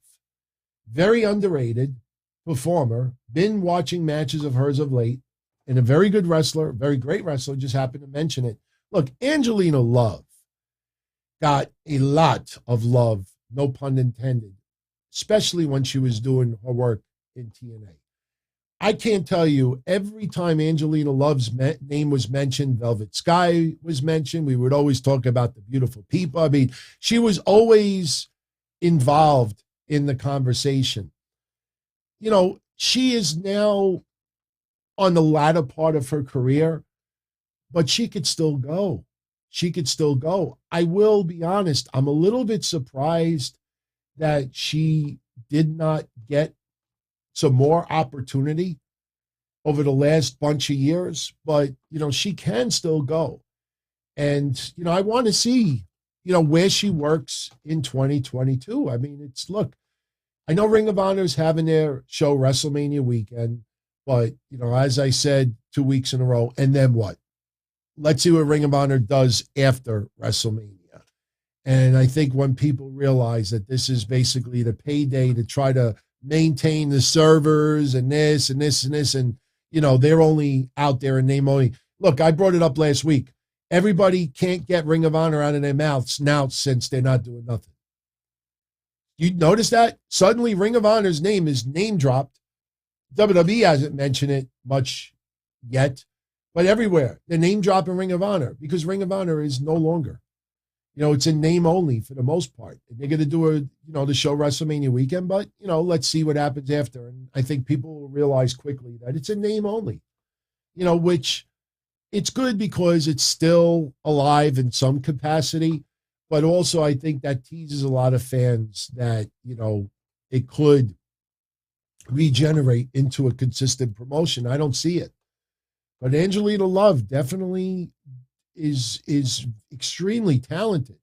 Very underrated performer. Been watching matches of hers of late. And a very good wrestler, very great wrestler. Just happened to mention it. Look, Angelina Love got a lot of love, no pun intended, especially when she was doing her work in TNA. I can't tell you, every time Angelina Love's name was mentioned, Velvet Sky was mentioned, we would always talk about the beautiful people. I mean, she was always involved in the conversation. You know, she is now on the latter part of her career, but she could still go. She could still go. I will be honest, I'm a little bit surprised that she did not get some more opportunity over the last bunch of years, but, you know, she can still go. And, I want to see, where she works in 2022. I mean, I know Ring of Honor is having their show WrestleMania weekend, but, as I said 2 weeks in a row, and then what? Let's see what Ring of Honor does after WrestleMania. And I think when people realize that this is basically the payday to try to maintain the servers and this and this and this, and, they're only out there in name only. Look, I brought it up last week. Everybody can't get Ring of Honor out of their mouths now since they're not doing nothing. You notice that? Suddenly Ring of Honor's name is name dropped. WWE hasn't mentioned it much yet, but everywhere they're name dropping Ring of Honor because Ring of Honor is no longer. It's in name only for the most part. They're going to do the show WrestleMania weekend, but, let's see what happens after. And I think people will realize quickly that it's a name only, which it's good because it's still alive in some capacity. But also I think that teases a lot of fans that, it could regenerate into a consistent promotion. I don't see it. But Angelina Love definitely is extremely talented.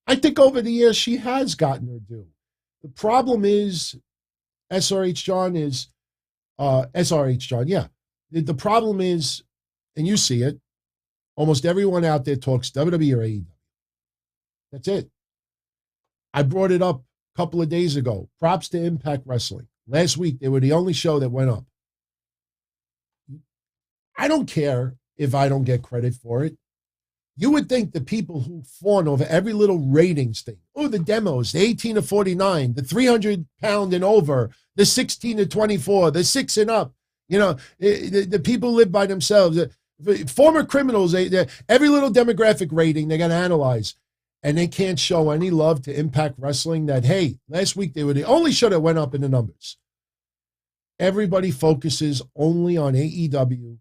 I think over the years she has gotten her due. The problem is SRH John, yeah. The problem is, and you see it, almost everyone out there talks WWE or AEW. That's it. I brought it up a couple of days ago. Props to Impact Wrestling. Last week, they were the only show that went up. I don't care if I don't get credit for it. You would think the people who fawn over every little ratings thing, the demos, the 18 to 49, the 300-pound and over, the 16 to 24, the 6 and up, the people live by themselves. Former criminals, every little demographic rating, they got to analyze. And they can't show any love to Impact Wrestling that, hey, last week they were the only show that went up in the numbers. Everybody focuses only on AEW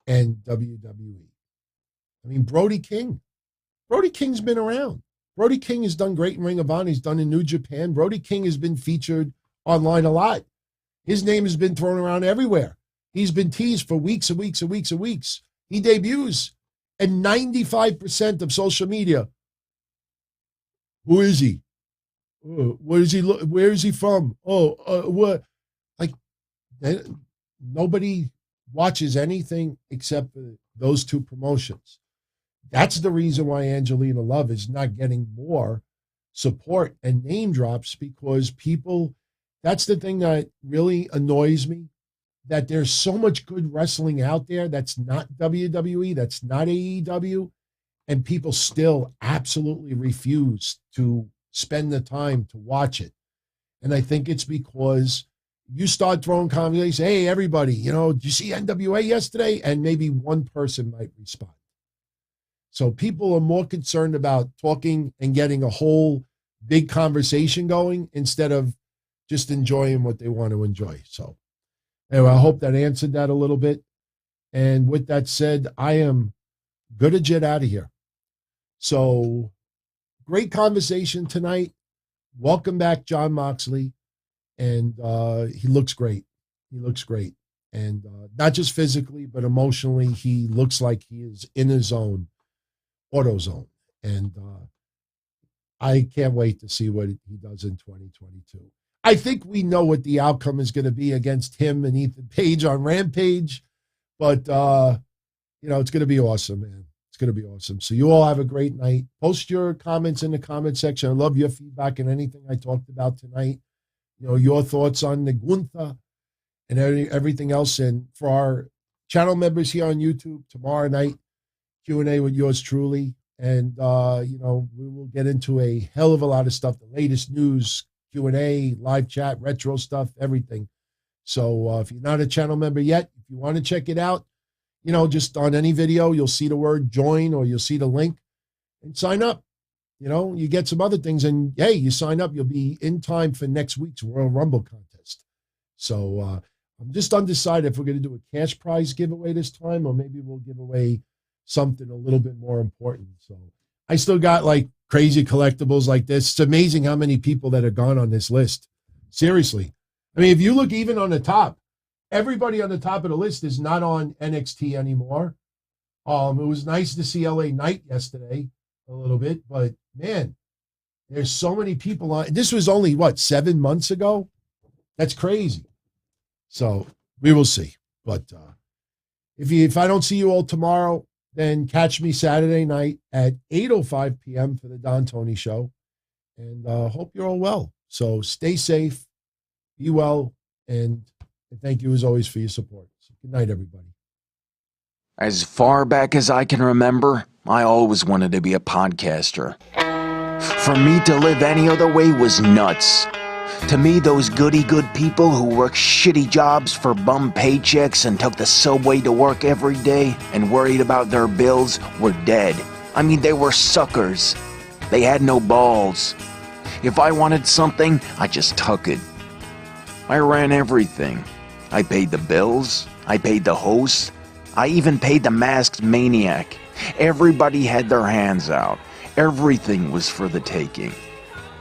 and WWE. I mean, Brody King's been around. Brody King has done great in Ring of Honor. He's done in New Japan. Brody King has been featured online a lot. His name has been thrown around everywhere. He's been teased for weeks and weeks and weeks and weeks. He debuts, and 95% of social media, who is he? Where is he from? What? Like, nobody watches anything except for those two promotions. That's the reason why Angelina Love is not getting more support and name drops, because people, that's the thing that really annoys me, that there's so much good wrestling out there that's not WWE, that's not AEW, and people still absolutely refuse to spend the time to watch it. And I think it's because you start throwing conversations, hey, everybody, did you see NWA yesterday? And maybe one person might respond. So people are more concerned about talking and getting a whole big conversation going instead of just enjoying what they want to enjoy. So anyway, I hope that answered that a little bit. And with that said, I am good to jet out of here. So great conversation tonight. Welcome back, Jon Moxley. And he looks great. He looks great. And not just physically, but emotionally, he looks like he is in his own AutoZone. And I can't wait to see what he does in 2022. I think we know what the outcome is going to be against him and Ethan Page on Rampage. But, it's going to be awesome, man. It's going to be awesome. So you all have a great night. Post your comments in the comment section. I love your feedback and anything I talked about tonight. Your thoughts on the Gunther and everything else. And for our channel members here on YouTube, tomorrow night, Q&A with yours truly. And, we will get into a hell of a lot of stuff, the latest news, Q&A, live chat, retro stuff, everything. So if you're not a channel member yet, if you want to check it out, just on any video, you'll see the word join or you'll see the link and sign up. You get some other things, and hey, you sign up, you'll be in time for next week's Royal Rumble contest. So I'm just undecided if we're going to do a cash prize giveaway this time, or maybe we'll give away something a little bit more important. So I still got like crazy collectibles like this. It's amazing how many people that are gone on this list. Seriously. I mean, if you look even on the top, everybody on the top of the list is not on NXT anymore. It was nice to see LA Knight yesterday a little bit, but man, there's so many people on. This was only, 7 months ago? That's crazy. So we will see. But if I don't see you all tomorrow, then catch me Saturday night at 8:05 p.m. for the Don Tony Show. And hope you're all well. So stay safe, be well, and thank you as always for your support. So good night, everybody. As far back as I can remember, I always wanted to be a podcaster. For me to live any other way was nuts. To me, those goody-good people who worked shitty jobs for bum paychecks and took the subway to work every day and worried about their bills were dead. I mean, they were suckers. They had no balls. If I wanted something, I just took it. I ran everything. I paid the bills. I paid the hosts. I even paid the masked maniac. Everybody had their hands out. Everything was for the taking.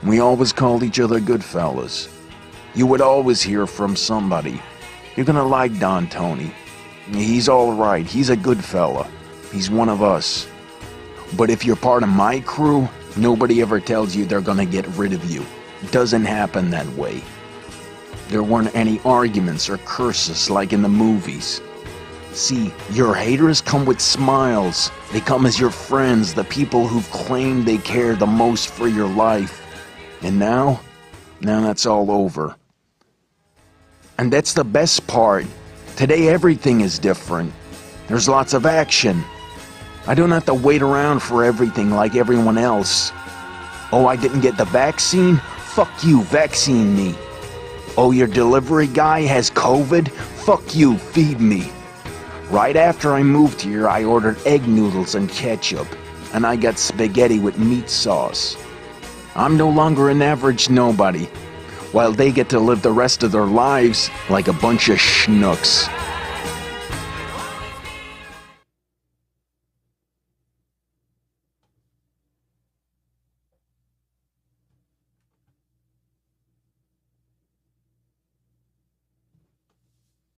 We always called each other good fellas. You would always hear from somebody. You're gonna like Don Tony. He's all right. He's a good fella. He's one of us. But if you're part of my crew, nobody ever tells you they're gonna get rid of you. It doesn't happen that way. There weren't any arguments or curses like in the movies. See, your haters come with smiles. They come as your friends, the people who've claimed they care the most for your life. And now that's all over. And that's the best part. Today everything is different. There's lots of action. I don't have to wait around for everything like everyone else. Oh, I didn't get the vaccine? Fuck you, vaccine me. Oh, your delivery guy has COVID? Fuck you, feed me. Right after I moved here, I ordered egg noodles and ketchup, and I got spaghetti with meat sauce. I'm no longer an average nobody, while they get to live the rest of their lives like a bunch of schnooks.